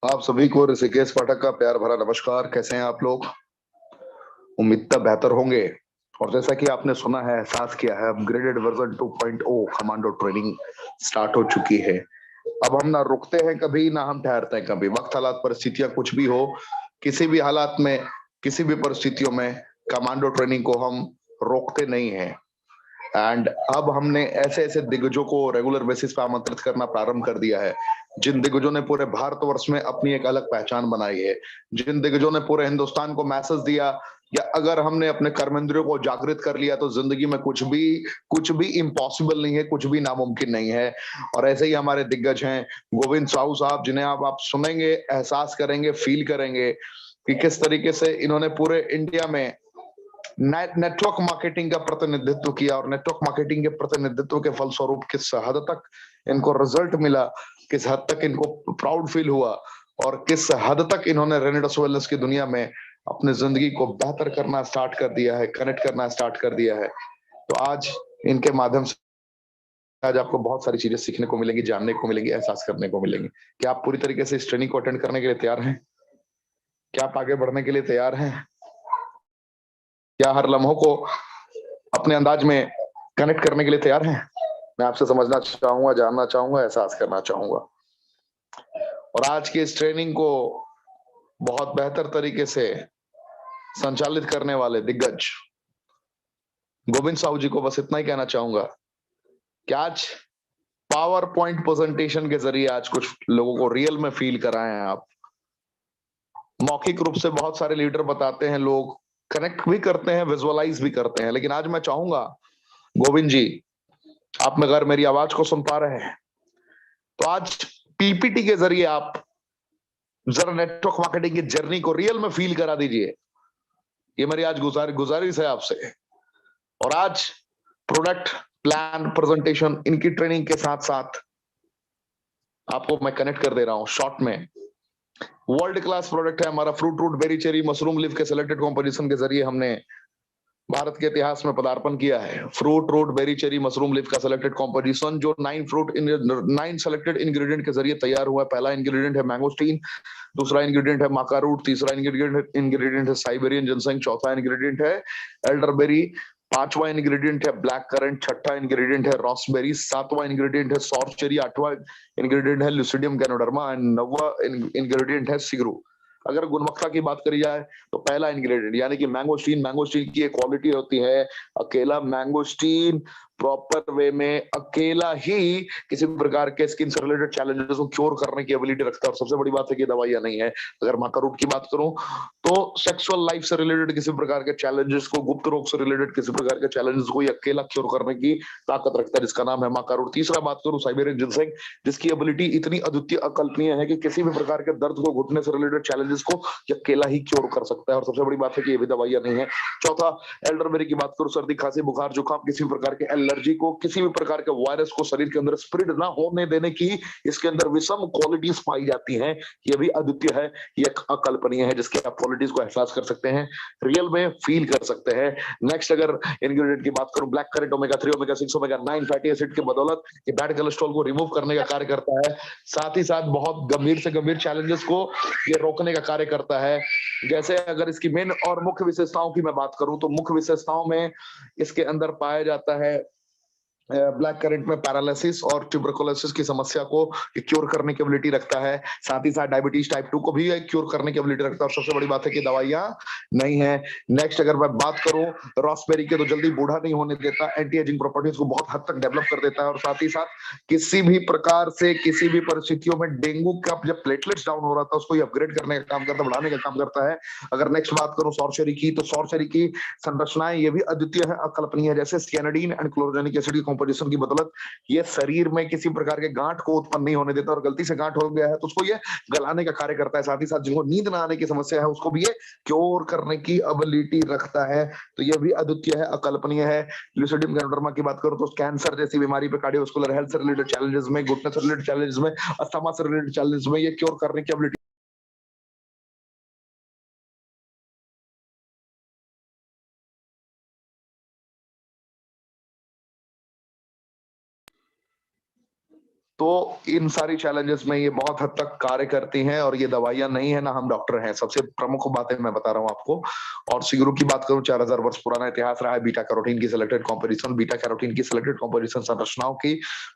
आप सभी को ऋषिकेश पाठक का प्यार भरा नमस्कार। कैसे हैं आप लोग? उम्मीद बेहतर होंगे। और जैसा कि आपने सुना है, एहसास किया है, upgraded version 2.0 commando training start हो चुकी है। अब हम ना रुकते हैं कभी, ना हम ठहरते हैं कभी। वक्त, हालात, परिस्थितियां कुछ भी हो, किसी भी हालात में, किसी भी परिस्थितियों में कमांडो ट्रेनिंग को हम रोकते नहीं हैं। एंड अब हमने ऐसे ऐसे दिग्गजों को रेगुलर बेसिस पे आमंत्रित करना प्रारंभ कर दिया है, जिन दिग्गजों ने पूरे भारतवर्ष में अपनी एक अलग पहचान बनाई है, जिन दिग्गजों ने पूरे हिंदुस्तान को मैसेज दिया, या अगर हमने अपने कर्मेंद्रियों को जागृत कर लिया तो जिंदगी में कुछ भी इम्पॉसिबल नहीं है, कुछ भी नामुमकिन नहीं है। और ऐसे ही हमारे दिग्गज हैं गोविंद साहू साहब, जिन्हें आप सुनेंगे, एहसास करेंगे, फील करेंगे कि किस तरीके से इन्होंने पूरे इंडिया में नेटवर्क मार्केटिंग का प्रतिनिधित्व किया, और नेटवर्क मार्केटिंग के प्रतिनिधित्व के फलस्वरूप किस हद तक इनको रिजल्ट मिला, किस हद तक इनको प्राउड फील हुआ, और किस हद तक इन्होंने रेनेडस वेलनेस की दुनिया में अपनी जिंदगी को बेहतर करना स्टार्ट कर दिया है, कनेक्ट करना स्टार्ट कर दिया है। तो आज इनके माध्यम से आज आपको बहुत सारी चीजें सीखने को मिलेंगी, जानने को मिलेंगी, एहसास करने को मिलेंगी। क्या आप पूरी तरीके से इस ट्रेनिंग को अटेंड करने के लिए तैयार हैं? क्या आप आगे बढ़ने के लिए तैयार हैं? क्या हर लम्हों को अपने अंदाज में कनेक्ट करने के लिए तैयार हैं? मैं आपसे समझना चाहूंगा, जानना चाहूंगा, एहसास करना चाहूंगा। और आज की इस ट्रेनिंग को बहुत बेहतर तरीके से संचालित करने वाले दिग्गज गोविंद साहू जी को बस इतना ही कहना चाहूंगा कि आज पावर पॉइंट प्रेजेंटेशन के जरिए आज कुछ लोगों को रियल में फील कराए हैं आप। मौखिक रूप से बहुत सारे लीडर बताते हैं, लोग कनेक्ट भी करते हैं, विजुअलाइज भी करते हैं, लेकिन आज मैं चाहूंगा गोविंद जी, आप में अगर मेरी आवाज को सुन पा रहे हैं तो आज पीपीटी के जरिए आप जरा नेटवर्क मार्केटिंग की जर्नी को रियल में फील करा दीजिए। ये मेरी आज गुजारिश है आपसे। और आज प्रोडक्ट प्लान प्रेजेंटेशन इनकी ट्रेनिंग के साथ साथ आपको मैं कनेक्ट कर दे रहा हूं शॉर्ट में। वर्ल्ड क्लास प्रोडक्ट है हमारा fruit root berry cherry mushroom leaf के सिलेक्टेड कॉम्पोजिशन के जरिए हमने भारत के इतिहास में पदार्पण किया है। Fruit root berry cherry mushroom leaf का सिलेक्टेड कॉम्पोजिशन जो 9 सेलेक्टेड इंग्रेडिएंट के जरिए तैयार हुआ है। पहला इंग्रेडिएंट है मैंगोस्टीन, दूसरा इंग्रेडिएंट है माका रूट, तीसरा इंग्रेडिएंट है साइबेरियन जिनसेंग, चौथा इंग्रेडिएंट है एल्डरबेरी, पांचवा इंग्रेडिएंट है ब्लैक करंट, छठा इंग्रेडिएंट है रॉसबेरी, सातवां इंग्रेडिएंट है सॉर्चेरी, आठवां इंग्रेडिएंट है ल्यूसिडियम गैनोडर्मा एंड नौवां इंग्रेडिएंट है सिगरू। अगर गुणवत्ता की बात करी जाए तो पहला इंग्रेडिएंट यानी कि मैंगोस्टीन की एक क्वालिटी होती है, अकेला मैंगोस्टीन प्रॉपर वे में अकेला ही किसी प्रकार के स्किन से रिलेटेड चैलेंजेस को क्योर करने की एबिलिटी रखता है। और सबसे बड़ी बात है कि दवाइयां नहीं है। अगर माका रूट की बात करूं तो सेक्सुअल लाइफ से रिलेटेड किसी प्रकार के चैलेंजेस को, गुप्त रोग से रिलेटेड किसी प्रकार के चैलेंजेस को ये अकेला क्योर करने की ताकत रखता है, जिसका नाम है माका रूट। तीसरा बात करूं साइबेरियन जिनसेंग, जिसकी एबिलिटी इतनी अद्वितीय अकल्पनीय है कि किसी भी प्रकार के दर्द को, घुटने से रिलेटेड चैलेंजेस को ये अकेला ही क्योर कर सकता है। और सबसे बड़ी बात है कि ये भी दवाइयां नहीं है। चौथा एल्डरबेरी की बात करूं, सर्दी खांसी बुखार जुकाम किसी भी प्रकार के एलर्जी को, किसी भी प्रकार के वायरस को शरीर के अंदर स्प्रेड ना होने देने की इसके अंदर विषम क्वालिटीज पाई जाती हैं। ये भी अद्वितीय है, ये अकल्पनीय है, जिसके आप क्वालिटीज को एहसास कर सकते हैं, रियल में फील कर सकते हैं। नेक्स्ट अगर इंग्रेडिएंट की बात करूं, black currant omega 3 omega 6 omega 9 fatty acid की बदौलत ये बैड कोलेस्ट्रॉल को रिमूव करने का कार्य करता है। साथ ही साथ बहुत गंभीर से गंभीर चैलेंजेस को ये रोकने का कार्य करता है। जैसे अगर इसकी मेन और मुख्य विशेषताओं की मैं बात करूं तो मुख्य विशेषताओं में इसके अंदर पाया जाता है ब्लैक करंट में पैरालिसिस और ट्यूबरकुलोसिस की समस्या को क्योर करने की एबिलिटी रखता है। साथ ही साथ डायबिटीज टाइप 2 को भी क्योर करने की एबिलिटी रखता है। और सबसे बड़ी बात है कि दवाइयां नहीं है। नेक्स्ट अगर मैं बात करूं रॉसबेरी के, तो जल्दी बूढ़ा नहीं होने देता, एंटी एजिंग प्रॉपर्टीज को बहुत हद तक डेवलप कर देता है। और साथ ही साथ किसी भी प्रकार से किसी भी परिस्थितियों में डेंगू का जब प्लेटलेट्स डाउन हो रहा था उसको अपग्रेड करने का काम करता है, बढ़ाने का काम करता है। अगर नेक्स्ट बात करूं सॉर्चरी की, तो सॉर्चरी की संरचनाएं ये भी अद्वितीय है, अकल्पनीय है। जैसे सियानिडीन एंड क्लोरोजेनिक एसिड की कंपोजिशन की बदौलत ये शरीर में किसी प्रकार के गांठ को उत्पन्न नहीं होने देता, और गलती से गांठ हो गया है तो उसको ये गलाने का कार्य करता है। साथ ही साथ जिनको नींद ना आने की समस्या है उसको भी ये क्योर करने की एबिलिटी रखता है। तो ये भी अद्वितीय है, अकल्पनीय है। ल्यूसिडियम गैनोडर्मा की बात करूं तो कैंसर जैसी बीमारी पे, कार्डियोवास्कुलर हेल्थ से रिलेटेड चैलेंजेस में, घुटने से रिलेटेड चैलेंजेस में, अस्थमा से रिलेटेड चैलेंजेस में ये क्योर करने की एबिलिटी तो इन सारी चैलेंजेस में ये बहुत हद तक कार्य करती हैं, और ये दवाइयां नहीं है ना हम डॉक्टर हैं। सबसे प्रमुख बातें मैं बता रहा हूं आपको। और सिगरू की बात करूं, 4000 वर्ष पुराना इतिहास रहा है बीटा कैरोटीन की सिलेक्टेड कॉम्पोजिशन। बीटा कैरोटीन की सिलेक्टेड कॉम्पोजिशन संरचनाओं की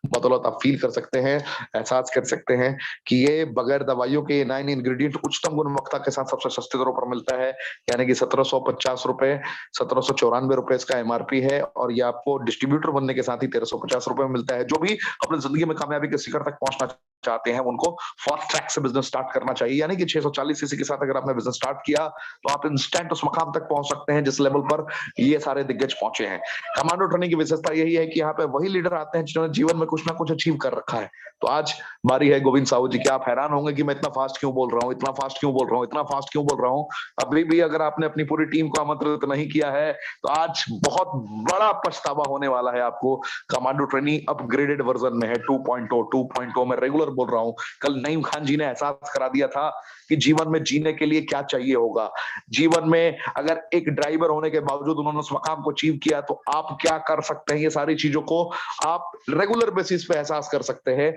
बदौलत आप फील कर सकते हैं, एहसास कर सकते हैं कि ये बगैर दवाइयों के 9 इंग्रेडिएंट उच्चतम गुणवत्ता के साथ सबसे सस्ते दरों पर मिलता है, यानी कि 1750 रुपए, 1794 रुपए इसका एमआरपी है। और ये आपको डिस्ट्रीब्यूटर बनने के साथ ही 1350 रुपए में मिलता है। जो भी अपनी जिंदगी में कामयाबी के शिखर तक पहुंचना चाहते हैं उनको फास्ट ट्रैक से बिजनेस स्टार्ट करना चाहिए, यानी कि 640 सीसी के साथ अगर आपने बिजनेस स्टार्ट किया तो आप इंस्टेंट उस मकाम तक पहुंच सकते हैं जिस लेवल पर ये सारे दिग्गज पहुंचे हैं। कमांडो ट्रेनिंग की विशेषता यही है कि यहाँ पे वही लीडर आते हैं जिन्होंने जीवन में कुछ ना कुछ अचीव कर रखा है। तो आज बारी है गोविंद साहू जी की। आप हैरान होंगे कि मैं इतना फास्ट क्यों बोल रहा हूँ, इतना फास्ट क्यों बोल रहा हूँ, इतना फास्ट क्यों बोल रहा हूँ। अभी भी अगर आपने अपनी पूरी टीम को आमंत्रित नहीं किया है तो आज बहुत बड़ा पछतावा होने वाला है आपको। कमांडो ट्रेनिंग अपग्रेडेड वर्जन में है, 2.0 में रेगुलर बोल रहा हूँ। कल नईम खान जी ने एहसास करा दिया था कि जीवन में जीने के लिए क्या चाहिए होगा। जीवन में अगर एक ड्राइवर होने के बावजूद उन्होंने उस मकाम को अचीव किया तो आप क्या कर सकते हैं, ये सारी चीजों को आप रेगुलर बेसिस पे एहसास कर सकते हैं।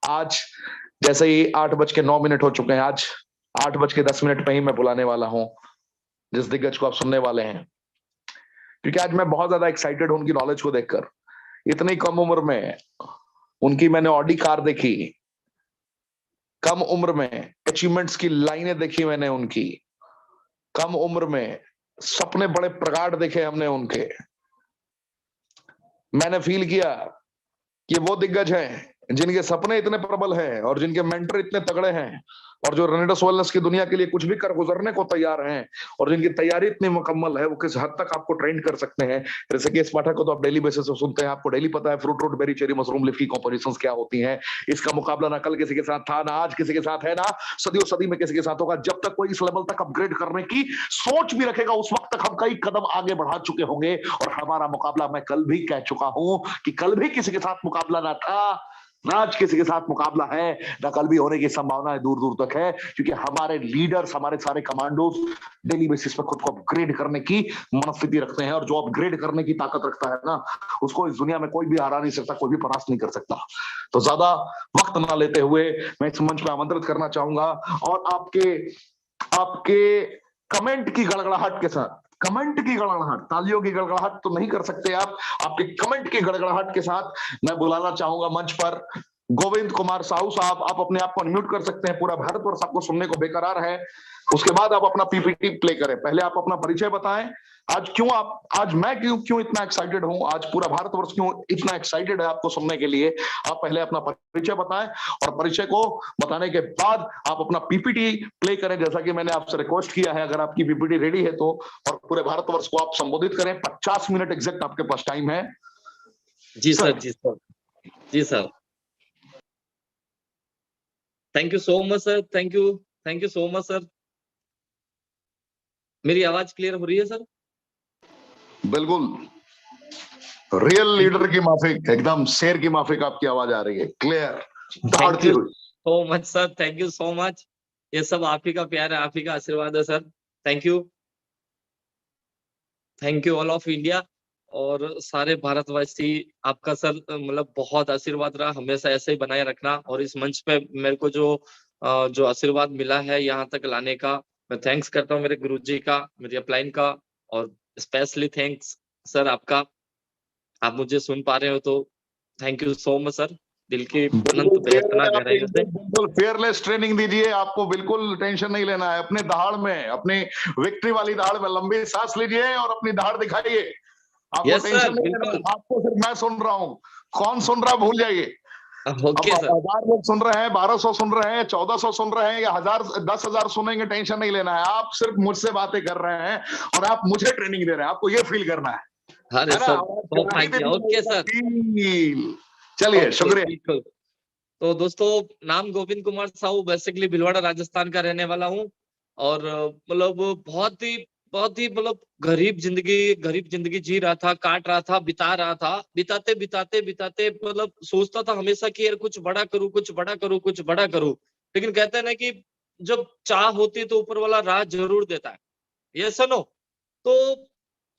आज जैसे ही 8:09 हो चुके हैं, आज 8:10 पे ही मैं बुलाने वाला हूं जिस दिग्गज को आप सुनने वाले हैं, क्योंकि आज मैं बहुत ज्यादा एक्साइटेड हूं उनकी नॉलेज को देखकर। इतनी कम उम्र में उनकी मैंने ऑडी कार देखी, कम उम्र में अचीवमेंट्स की लाइनें देखी मैंने उनकी, कम उम्र में सपने बड़े प्रगाढ़ देखे हमने उनके। मैंने फील किया कि वो दिग्गज हैं जिनके सपने इतने प्रबल हैं और जिनके मेंटर इतने तगड़े हैं और जो रेनेडस वेलनेस की दुनिया के लिए कुछ भी कर गुजरने को तैयार हैं और जिनकी तैयारी इतनी मुकम्मल है, वो किस हद तक आपको ट्रेन कर सकते हैं। जैसे कि इस पाठक को तो आप डेली बेसिस पे सुनते हैं, आपको डेली पता है fruit root berry cherry mushroom leaf की कॉम्पोजिशंस क्या होती हैं। इसका मुकाबला ना कल किसी के साथ था, ना आज किसी के साथ है, ना सदियों सदी में किसी के साथ होगा। जब तक कोई इस लेवल तक अपग्रेड करने की सोच भी रखेगा उस वक्त तक हम कई कदम आगे बढ़ा चुके होंगे। और हमारा मुकाबला, मैं कल भी कह चुका हूं कि कल भी किसी के साथ मुकाबला ना था, ना आज किसी के साथ मुकाबला है, ना कल भी होने की संभावना है दूर दूर तक है। क्योंकि हमारे लीडर्स, हमारे सारे कमांडोज डेली बेसिस पर खुद को अपग्रेड करने की मनस्थिति रखते हैं, और जो अपग्रेड करने की ताकत रखता है ना, उसको इस दुनिया में कोई भी हरा नहीं सकता, कोई भी परास्त नहीं कर सकता। तो ज्यादा वक्त ना लेते हुए मैं इस मंच पर आमंत्रित करना चाहूंगा और आपके आपके कमेंट की गड़गड़ाहट के साथ, कमेंट की गड़गड़ाहट, तालियों की गड़गड़ाहट तो नहीं कर सकते आप, आपके कमेंट की गड़गड़ाहट के साथ मैं बुलाना चाहूंगा मंच पर गोविंद कुमार साहू साहब। आप अपने आप को अनम्यूट कर सकते हैं, पूरा भारतवर्ष आपको सुनने को बेकरार है। उसके बाद आप अपना पीपीटी प्ले करें। पहले आप अपना परिचय बताएं, आज मैं क्यों इतना एक्साइटेड हूं, आज पूरा भारतवर्ष क्यों इतना एक्साइटेड है आपको सुनने के लिए। आप पहले अपना परिचय बताएं और परिचय को बताने के बाद आप अपना पीपीटी प्ले करें, जैसा कि मैंने आपसे रिक्वेस्ट किया है। अगर आपकी पीपीटी रेडी है तो, और पूरे भारतवर्ष को आप संबोधित करें। 50 मिनट एग्जैक्ट आपके पास टाइम है। जी सर, जी सर, जी sir. Thank you so much sir, thank you so much sir. मेरी आवाज क्लियर हो रही है सर? बिल्कुल, रियल लीडर की माफिक, एकदम शेर की माफिक आपकी आवाज आ रही है, क्लियर, दौड़ती हुई। सो much sir, thank you so much. ये सब आप ही का प्यार है, आप ही का आशीर्वाद है sir. Thank you all of India और सारे भारतवासी। आपका सर मतलब बहुत आशीर्वाद रहा, हमेशा ऐसे ही बनाए रखना। और इस मंच पे मेरे को जो आशीर्वाद मिला है यहाँ तक लाने का, मैं थैंक्स करता हूँ मेरे गुरुजी का, मेरी अपलाइन का, और स्पेशली थैंक्स सर आपका। आप मुझे सुन पा रहे हो तो thank you so much sir, दिल की अनंत प्रार्थना गहराइयों से। बिल्कुल फेयरलेस ट्रेनिंग दीजिए, आपको बिल्कुल टेंशन नहीं लेना है। अपने दहाड़ में, अपनी विक्ट्री वाली दहाड़ में लंबी सांस लीजिए और अपनी दहाड़ दिखाइए। आपको टेंशन नहीं लेना, आपको सिर्फ मैं सुन रहा हूँ, कौन सुन रहा भूल जाइए। Okay sir. 1000 लोग सुन रहे हैं, 1200 सुन रहे हैं, 1400 सुन रहे हैं या 1000 10,000 सुनेंगे, टेंशन नहीं लेना है। आप सिर्फ मुझसे बातें कर रहे हैं और आप मुझे ट्रेनिंग दे रहे हैं, आपको ये फील करना है। अरे सर, ओके सर, चलिए, शुक्रिया। तो दोस्तों, नाम गोविंद कुमार साहू, बेसिकली भीलवाड़ा राजस्थान का रहने वाला हूँ। और मतलब बहुत ही मतलब गरीब जिंदगी जी रहा था, काट रहा था, बिता रहा था। बिताते बिताते बिताते मतलब सोचता था हमेशा कि यार कुछ बड़ा करूं, कुछ बड़ा करूं, कुछ बड़ा करूं। लेकिन कहते हैं ना कि जब चाह होती तो ऊपर वाला राह जरूर देता है। ये सुनो, तो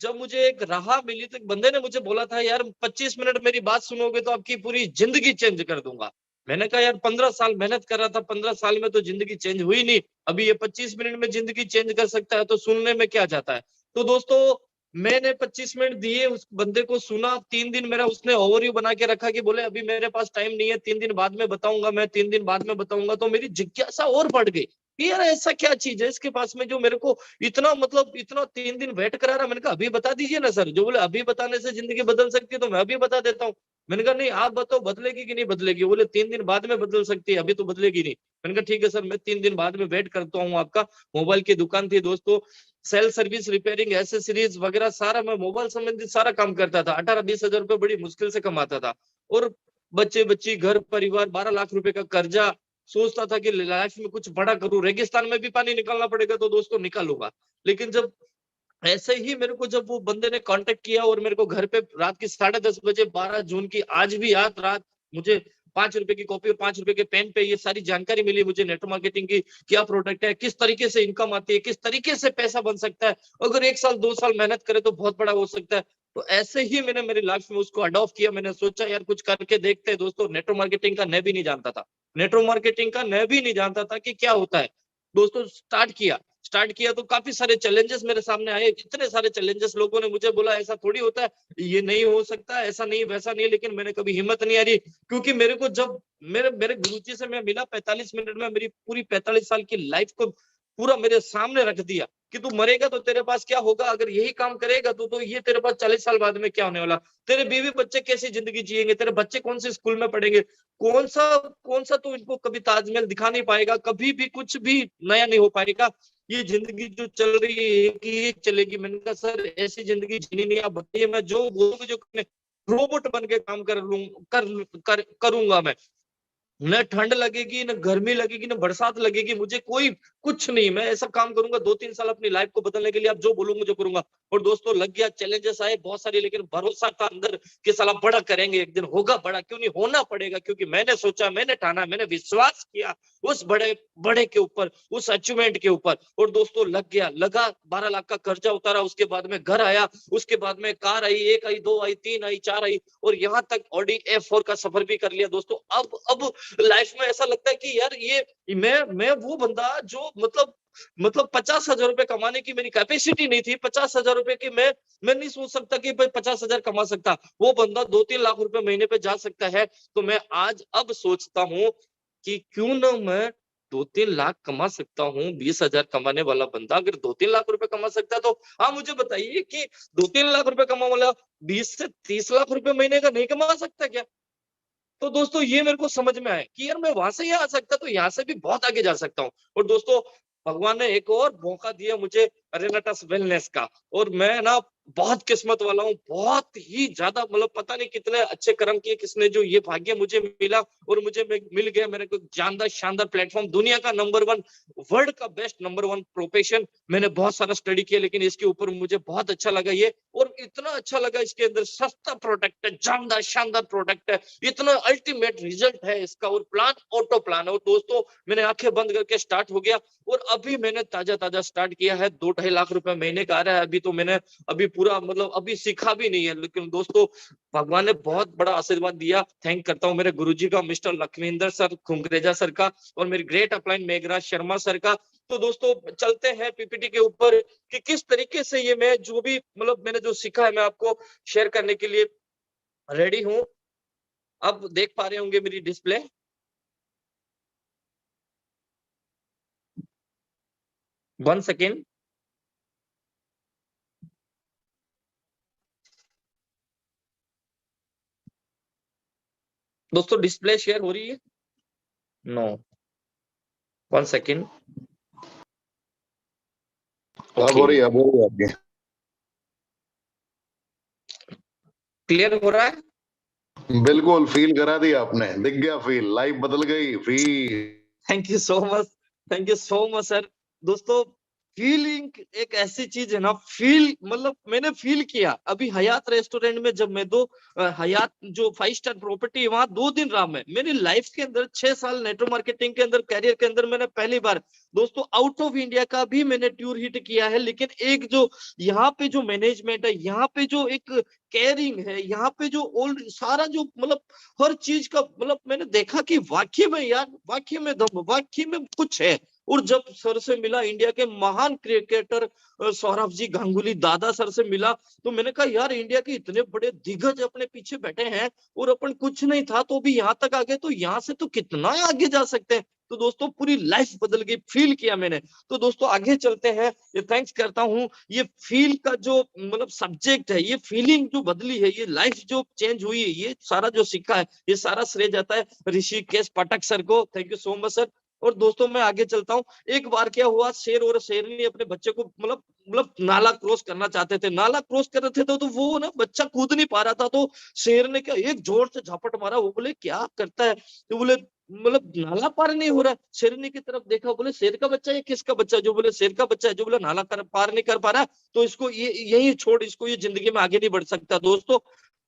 जब मुझे एक राह मिली तो एक बंदे ने मुझे बोला था, यार 25 मिनट मेरी बात सुनोगे तो आपकी पूरी जिंदगी चेंज कर दूंगा। मैंने कहा यार 15 साल मेहनत कर रहा था, 15 साल में तो जिंदगी चेंज हुई नहीं, अभी ये 25 मिनट में जिंदगी चेंज कर सकता है, तो सुनने में क्या जाता है। तो दोस्तों मैंने 25 मिनट दिए, उस बंदे को सुना, 3 दिन मेरा उसने ओवरव्यू बना के रखा कि बोले अभी मेरे पास टाइम नहीं है, 3 दिन बाद में बताऊंगा, मैं 3 दिन बाद में बताऊंगा। तो मेरी जिज्ञासा और बढ़ गई कि यार ऐसा क्या चीज है इसके पास में जो मेरे को इतना मतलब इतना 3 दिन वेट करा रहा। मैंने कहा अभी बता दीजिए ना सर। जो बोले अभी बताने से जिंदगी बदल सकती है, तो मैं अभी बता देता हूँ। मैंने कहा नहीं आप बताओ बदलेगी कि नहीं बदलेगी। बोले 3 दिन बाद में बदल सकती है, अभी तो बदलेगी नहीं। मैंने कहा ठीक है सर, मैं 3 दिन बाद में वेट करता हूँ आपका। मोबाइल की दुकान थी दोस्तों, सेल सर्विस, रिपेयरिंग, एसेसरीज वगैरह सारा, मैं मोबाइल संबंधित सारा काम करता था। 18-20 हजार रुपए बड़ी मुश्किल से कमाता था। और बच्चे बच्ची, घर परिवार, 12 लाख रुपए का कर्जा। सोचता था कि लाइफ में कुछ बड़ा करूं, रेगिस्तान में भी पानी निकालना पड़ेगा तो दोस्तों निकालूंगा। लेकिन जब ऐसे ही मेरे को जब वो बंदे ने कांटेक्ट किया और मेरे को घर पे रात की 10:30 बजे, 12 जून की, आज भी याद रात, मुझे 5 रुपए की कॉपी और 5 रुपए के पेन पे ये सारी जानकारी मिली मुझे नेटवर्क मार्केटिंग की, क्या प्रोडक्ट है, किस तरीके से इनकम आती है, किस तरीके से पैसा बन सकता है, अगर 1 साल 2 साल मेहनत करे तो बहुत बड़ा हो सकता है। तो ऐसे ही मैंने मेरी लाइफ में उसको अडॉप्ट किया। मैंने सोचा यार कुछ करके देखते हैं। दोस्तों नेटवर्क मार्केटिंग का मैं भी नहीं जानता था, नेटवर्क मार्केटिंग का मैं भी नहीं जानता था कि क्या होता है। दोस्तों स्टार्ट किया तो काफी सारे चैलेंजेस मेरे सामने आए, इतने सारे चैलेंजेस। लोगों ने मुझे बोला ऐसा थोड़ी होता है, ये नहीं हो सकता, ऐसा नहीं वैसा नहीं। लेकिन मैंने कभी हिम्मत नहीं हारी, क्योंकि मेरे को जब मेरे मेरे गुरुजी से मैं मिला, 45 मिनट में मेरी पूरी 45 साल की लाइफ को पूरा मेरे सामने रख दिया कि तू मरेगा तो तेरे पास क्या होगा, अगर यही काम करेगा तो ये तेरे पास 40 साल बाद में क्या होने वाला, तेरे बीवी बच्चे कैसी जिंदगी जिएंगे, तेरे बच्चे कौन से स्कूल में पढ़ेंगे, कौन सा तू इनको कभी ताजमहल दिखा नहीं पाएगा, कभी भी कुछ भी नया नहीं हो पाएगा, ये जिंदगी जो चल रही है कि ये चलेगी। मैंने कहा सर ऐसी जिंदगी जीनी नहीं, आप बताइए मैं जो बोलूंगा, जो रोबोट बन के काम करूंगा मैं। न ठंड लगेगी, न गर्मी लगेगी, न बरसात लगेगी, मुझे कोई कुछ नहीं, मैं ऐसा काम करूंगा 2-3 साल अपनी लाइफ को बदलने के लिए, आप जो बोलूंगा जो करूंगा। और दोस्तों लग गया, चैलेंजेस आए बहुत सारे, लेकिन भरोसा था अंदर कि साला बड़ा करेंगे, एक दिन होगा बड़ा, क्यों नहीं होना पड़ेगा, क्योंकि मैंने सोचा, मैंने ठाना, मैंने विश्वास किया उस बड़े बड़े के ऊपर, उस अचीवमेंट के ऊपर। और दोस्तों लग गया, लगा, 12 लाख का कर्जा उतारा, उसके बाद में घर आया, उसके बाद में कार आई, 1 आई, 2 आई, 3 आई, 4 आई, और यहाँ तक ऑडी A4 का सफर भी कर लिया दोस्तों। अब लाइफ में ऐसा लगता है कि यार ये मैं वो बंदा जो मतलब 50,000 रुपए कमाने की मेरी कैपेसिटी नहीं थी। 50,000 रुपए की मैं नहीं सोच सकता कि भाई 50,000 कमा सकता, वो बंदा 2-3 लाख रुपए महीने पे जा सकता है। तो मैं आज अब सोचता हूँ कि क्यों ना मैं 2-3 लाख कमा सकता हूँ। 20,000 कमाने वाला बंदा अगर 2-3 लाख रुपए कमा सकता है, तो हाँ मुझे बताइए कि 2-3 लाख रुपए कमाने वाला 20 से 30 लाख रुपए महीने का नहीं कमा सकता क्या? तो दोस्तों ये मेरे को समझ में आया कि यार मैं वहां से यहाँ आ सकता, तो यहाँ से भी बहुत आगे जा सकता हूँ। और दोस्तों भगवान ने एक और मौका दिया मुझे, रेनाटस वेलनेस का, और मैं ना बहुत किस्मत वाला हूँ, बहुत ही ज्यादा, मतलब पता नहीं कितने अच्छे कर्म किए किसने, जो ये भाग्य मुझे मिला और मुझे मिल गया। मेरे को जानदार शानदार प्लेटफॉर्म, दुनिया का नंबर 1, वर्ल्ड का बेस्ट नंबर 1 प्रोफेशन। मैंने बहुत सारा स्टडी किया, लेकिन इसके ऊपर मुझे बहुत अच्छा लगा ये, और इतना अच्छा लगा, इसके अंदर सस्ता प्रोडक्ट है, जानदार शानदार प्रोडक्ट है, इतना अल्टीमेट रिजल्ट है इसका, और प्लान ऑटो प्लान है। और दोस्तों मैंने आंखें बंद करके स्टार्ट हो गया, और अभी मैंने ताजा स्टार्ट किया है, 2-2.5 लाख रुपए महीने का आ रहा है। अभी तो मैंने अभी पूरा मतलब अभी सीखा भी नहीं है, लेकिन दोस्तों भगवान ने बहुत बड़ा आशीर्वाद दिया। थैंक करता हूँ मेरे गुरुजी का, मिस्टर लखविंदर सर खुंगरेजा सर का, और मेरी great upline Meghraj Sharma sir का। तो दोस्तों चलते हैं पीपीटी के ऊपर कि किस तरीके से ये मैं जो भी मतलब मैंने जो सीखा है, मैं आपको शेयर करने के लिए रेडी हूँ। अब देख पा रहे होंगे मेरी डिस्प्ले। One second. दोस्तों डिस्प्ले शेयर हो रही है? No, one second. अब हो रही है, अब हो रही है आपकी। क्लियर हो रहा है? बिल्कुल फील करा दिया आपने, दिख गया फील, लाइफ बदल गई feel. Thank you so much, thank you so much sir. दोस्तों फीलिंग एक ऐसी चीज है ना, फील मतलब मैंने फील किया अभी हयात रेस्टोरेंट में, जब मैं हयात जो 5 स्टार प्रॉपर्टी है वहां 2 दिन रहा मैं। मेरी लाइफ के अंदर 6 साल नेटवर्क मार्केटिंग के अंदर कैरियर के अंदर मैंने पहली बार दोस्तों आउट ऑफ इंडिया का भी मैंने टूर हिट किया है। लेकिन एक जो यहाँ पे जो मैनेजमेंट है, यहाँ पे जो एक केयरिंग है, यहाँ पे जो ओल्ड सारा जो मतलब हर चीज का मतलब मैंने देखा कि वाकई में यार, वाकई में दम, वाकई में कुछ है। और जब सर से मिला, इंडिया के महान क्रिकेटर सौरभ जी गांगुली दादा सर से मिला, तो मैंने कहा यार इंडिया के इतने बड़े दिग्गज अपने पीछे बैठे हैं और अपन कुछ नहीं था तो भी यहाँ तक आ गए, तो यहाँ से तो कितना आगे जा सकते हैं। तो दोस्तों पूरी लाइफ बदल गई, फील किया मैंने। तो दोस्तों आगे चलते हैं, ये थैंक्स करता हूँ। ये फील का जो मतलब सब्जेक्ट है, ये फीलिंग जो बदली है, ये लाइफ जो चेंज हुई है, ये सारा जो सीखा है, ये सारा श्रेय जाता है ऋषिकेश पाठक सर को। Thank you so much sir. और दोस्तों मैं आगे चलता हूँ। एक बार क्या हुआ, शेर और शेरनी अपने बच्चे को मतलब नाला क्रॉस करना चाहते थे। नाला क्रॉस कर रहे थे तो वो ना बच्चा कूद नहीं पा रहा था, तो शेर ने क्या एक जोर से झपट मारा। वो बोले क्या करता है, तो बोले मतलब नाला पार नहीं हो रहा। शेरनी की तरफ देखा, बोले शेर का बच्चा है, किसका बच्चा है? जो बोले शेर का बच्चा है। जो बोले नाला पार नहीं कर पा रहा, तो इसको ये यही छोड़, इसको ये जिंदगी में आगे नहीं बढ़ सकता। दोस्तों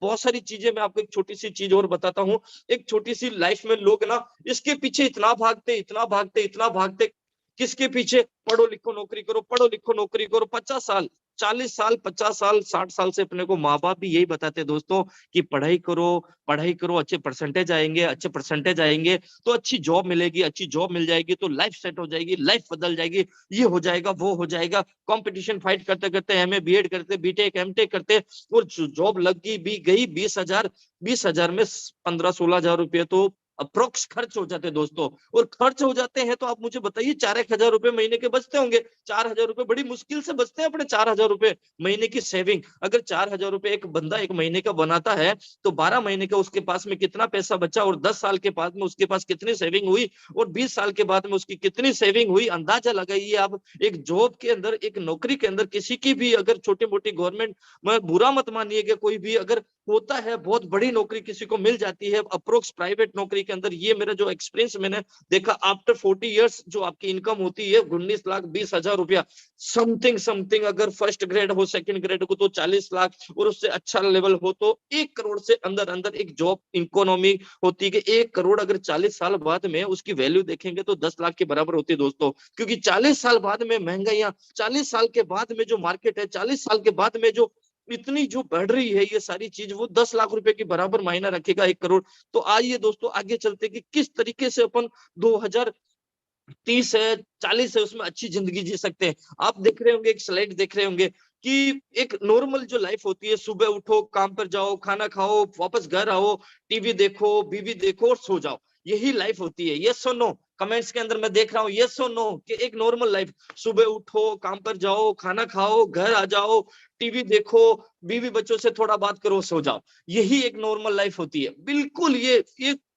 बहुत सारी चीजें, मैं आपको एक छोटी सी चीज और बताता हूँ। एक छोटी सी लाइफ में लोग ना इसके पीछे इतना भागते, इतना भागते, इतना भागते। किसके पीछे? पढ़ो लिखो नौकरी करो, पढ़ो लिखो नौकरी करो। 50 साल, 40 साल, 50 साल, 60 साल से अपने को माँ बाप भी यही बताते हैं दोस्तों कि पढ़ाई करो, पढ़ाई करो, अच्छे परसेंटेज आएंगे, अच्छे परसेंटेज आएंगे तो अच्छी जॉब मिलेगी, अच्छी जॉब मिल जाएगी तो लाइफ सेट हो जाएगी, लाइफ बदल जाएगी, ये हो जाएगा, वो हो जाएगा। कंपटीशन फाइट करते करते एमए बीएड करते, बीटेक एमटेक करते, और जॉब लग गई भी गई। 20,000 में 15-16 हजार रुपये तो अप्रोक्स खर्च हो जाते हैं दोस्तों। और खर्च हो जाते हैं तो आप मुझे बताइए 4,000 रुपए महीने के बचते होंगे। 4,000 रुपए बड़ी मुश्किल से बचते हैं अपने। 4,000 रुपए महीने की सेविंग, अगर 4,000 रुपए एक बंदा एक महीने का बनाता है तो 12 महीने का उसके पास में कितना पैसा बचा, और 10 साल के बाद में उसके पास कितनी सेविंग हुई, और 20 साल के बाद में उसकी कितनी सेविंग हुई, अंदाजा लगाइए आप। एक जॉब के अंदर, एक नौकरी के अंदर, किसी की भी अगर छोटी मोटी गवर्नमेंट, मैं बुरा मत मानिएगा, कोई भी अगर होता है बहुत बड़ी नौकरी किसी को मिल जाती है अप्रोक्स प्राइवेट नौकरी के अंदर, ये मेरा जो एक्सपीरियंस मैंने देखा, आफ्टर 40 इयर्स जो आपकी इनकम होती है 19,20,000 रुपया समथिंग समथिंग। अगर फर्स्ट ग्रेड हो, सेकंड ग्रेड हो तो 40 लाख, और उससे अच्छा लेवल हो तो 1 करोड़ से अंदर अंदर एक जॉब इकोनॉमी होती है। 1 करोड़ अगर 40 साल बाद में उसकी वैल्यू देखेंगे तो 10 लाख के बराबर होती है दोस्तों। क्योंकि 40 साल बाद में महंगाइयां, 40 साल के बाद में जो मार्केट है, 40 साल के बाद में जो इतनी जो बढ़ रही है ये सारी चीज, वो 10 लाख रुपए की बराबर मायना रखेगा 1 करोड़। तो आइए दोस्तों आगे चलते कि किस तरीके से अपन 2030 है, 40 है, उसमें अच्छी जिंदगी जी सकते हैं। आप देख रहे होंगे, एक स्लाइड देख रहे होंगे कि एक नॉर्मल जो लाइफ होती है, सुबह उठो, काम पर जाओ, खाना खाओ, वापस घर आओ, टीवी देखो, बीवी देखो और सो जाओ, यही लाइफ होती है। यस और नो कमेंट्स के अंदर मैं देख रहा हूँ, यस और नो कि एक नॉर्मल लाइफ, सुबह उठो, काम पर जाओ, खाना खाओ, घर आ जाओ, टीवी देखो, बीवी बच्चों से थोड़ा बात करो, सो जाओ, यही एक नॉर्मल लाइफ होती है। बिल्कुल ये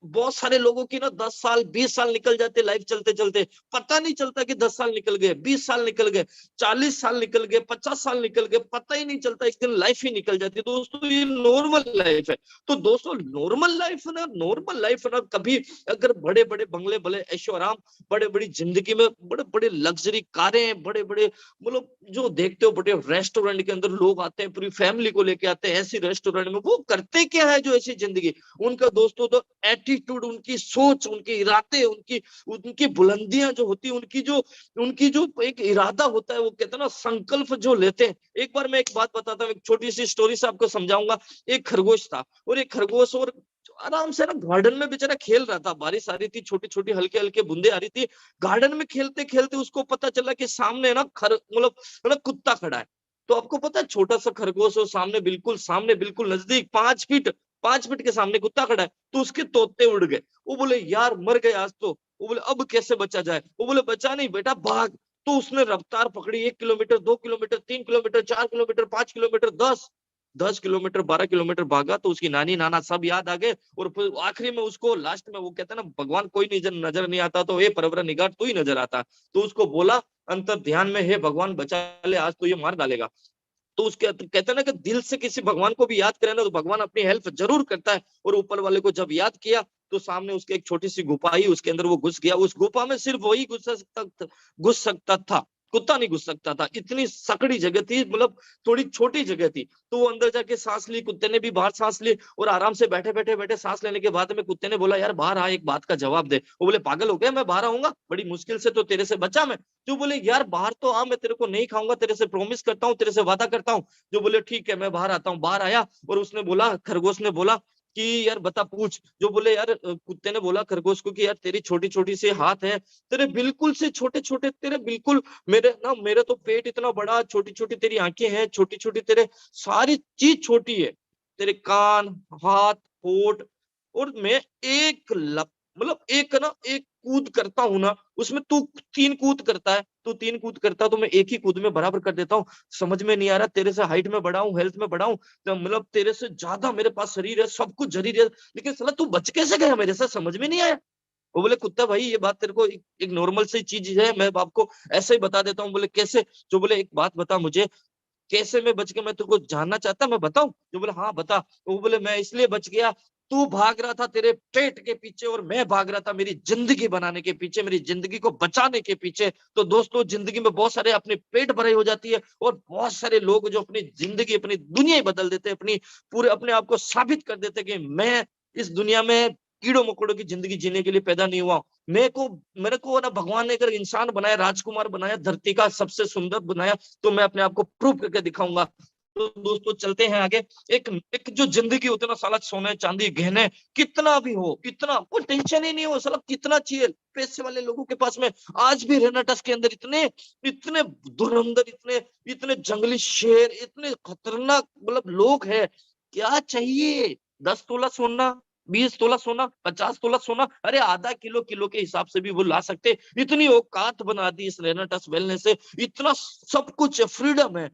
बहुत सारे लोगों की ना 10 साल 20 साल निकल जाते लाइफ चलते चलते, पता नहीं चलता कि 10 साल निकल गए, 20 साल निकल गए, 40 साल निकल गए, 50 साल निकल गए, पता ही नहीं चलता, एक दिन लाइफ ही निकल जाती है दोस्तों। ये नॉर्मल लाइफ है। तो दोस्तों नॉर्मल लाइफ ना कभी, अगर बड़े बड़े बंगले, बड़े ऐशो आराम, बड़े बड़ी जिंदगी में बड़े बड़े लग्जरी कारें, बड़े बड़े मतलब जो देखते हो बड़े रेस्टोरेंट के अंदर लोग आते हैं, पूरी फैमिली को लेके आते हैं ऐसी रेस्टोरेंट में, वो करते क्या है जो ऐसी जिंदगी, उनका दोस्तों तो एटीट्यूड, उनकी सोच, उनके इरादे, उनकी उनकी बुलंदियां जो होती है, उनकी जो एक इरादा होता है, वो कहते हैं ना संकल्प जो लेते हैं। एक बार मैं एक बात बताता हूँ, एक छोटी सी स्टोरी से आपको समझाऊंगा। एक खरगोश था, और एक खरगोश और आराम से ना गार्डन में बेचारा खेल रहा था। बारिश आ रही थी, छोटी छोटी हल्के हल्के बूंदे आ रही थी। गार्डन में खेलते खेलते उसको पता चला कि सामने ना मतलब कुत्ता खड़ा है। तो आपको पता है छोटा सा खरगोश और सामने बिल्कुल नजदीक 5 फीट के सामने कुत्ता खड़ा है। तो उसके तोते उड़ गए। वो बोले यार मर गए आज तो। वो बोले अब कैसे बचा जाए? वो बोले बचा नहीं बेटा, भाग। तो उसने रफ्तार पकड़ी, 1 kilometre, 2 kilometre, 3 kilometre, 4 kilometre, 5 kilometre, 10 kilometre, 12 kilometre भागा। तो उसकी नानी नाना सब याद आ गए, और फिर आखिरी में उसको लास्ट में वो कहते हैं ना भगवान कोई नजर नहीं आता, तो हे परवरनिगार तू ही नजर आता। तो उसको बोला अंतर ध्यान में, हे भगवान बचा ले, आज तो ये मार डालेगा। तो उसके कहते हैं ना कि दिल से किसी भगवान को भी याद करें ना, तो भगवान अपनी हेल्प जरूर करता है। और ऊपर वाले को जब याद किया तो सामने उसके एक छोटी सी गुफा आई, उसके अंदर वो घुस गया। उस गुफा में सिर्फ वही घुस सकता था। कुत्ता नहीं घुस सकता था, इतनी सकड़ी जगह थी, मतलब थोड़ी छोटी जगह थी। तो वो अंदर जाके सांस ली, कुत्ते ने भी बाहर सांस ली, और आराम से बैठे सांस लेने के बाद में कुत्ते ने बोला, यार बाहर आ, एक बात का जवाब दे। वो बोले, पागल हो गया, मैं बाहर आऊंगा, बड़ी मुश्किल से तो तेरे से बचा मैं। जो बोले, यार बाहर तो आ, मैं तेरे को नहीं खाऊंगा, तेरे से प्रॉमिस करता हूँ, तेरे से वादा करता हूँ। जो बोले, ठीक है मैं बाहर आता हूँ। बाहर आया और उसने बोला, खरगोश ने बोला कि यार बता, पूछ। जो बोले, यार कुत्ते ने बोला खरगोश को कि यार तेरी छोटी छोटी सी हाथ है, तेरे बिल्कुल से छोटे छोटे, तेरे बिल्कुल, मेरे तो पेट इतना बड़ा, छोटी छोटी तेरी आंखें हैं, छोटी छोटी तेरे सारी चीज छोटी है, तेरे कान, हाथ, होठ, और मैं मतलब एक कूद करता हूँ ना, उसमें तू 3 कूद करता है, तू 3 कूद करता है, तो मैं एक ही कूद में बराबर कर देता हूँ। समझ में नहीं आ रहा, तेरे से हाइट में बड़ा हूँ, हेल्थ में बड़ा हूँ, तो मतलब तेरे से ज्यादा मेरे पास शरीर है, सब कुछ शरीर है, लेकिन साला तू बच कैसे गया मेरे से, समझ में नहीं आया। वो बोले, कुत्ता भाई ये बात तेरे को एक नॉर्मल सी चीज है, मैं आपको ऐसे ही बता देता हूँ। बोले, कैसे? जो बोले, एक बात बता मुझे, कैसे मैं बच गया, मैं तेरे को जानना चाहता, मैं बताऊं? जो बोले, हाँ बता। तो वो बोले, मैं इसलिए बच गया, तू भाग रहा था तेरे पेट के पीछे और मैं भाग रहा था मेरी जिंदगी बनाने के पीछे, मेरी जिंदगी को बचाने के पीछे। तो दोस्तों, जिंदगी में बहुत सारे अपने पेट भराई हो जाती है, और बहुत सारे लोग जो अपनी जिंदगी, अपनी दुनिया ही बदल देते हैं, अपनी पूरे अपने आप को साबित कर देते हैं कि मैं इस दुनिया में कीड़ों मकोड़ों की जिंदगी जीने के लिए पैदा नहीं हुआ। मेरे को ना भगवान ने अगर इंसान बनाया, राजकुमार बनाया, धरती का सबसे सुंदर बनाया, तो मैं अपने आप को प्रूव करके दिखाऊंगा। तो दोस्तों चलते हैं आगे। एक एक जो जिंदगी होती है ना साला, सोने चांदी गहने कितना भी हो, कितना कोई टेंशन ही नहीं हो साला, कितना चाहिए पैसे वाले लोगों के पास में। आज भी रेनाटस के अंदर इतने इतने धुरंधर, इतने इतने जंगली शेर, इतने खतरनाक मतलब लोग हैं। क्या चाहिए? 10 तोला सोना, 20 तोला सोना, 50 तोला सोना, अरे आधा किलो किलो के हिसाब से भी वो ला सकते। इतनी औकात बना दी इस रेनाटस वेलनेस से, इतना सब कुछ है, फ्रीडम है।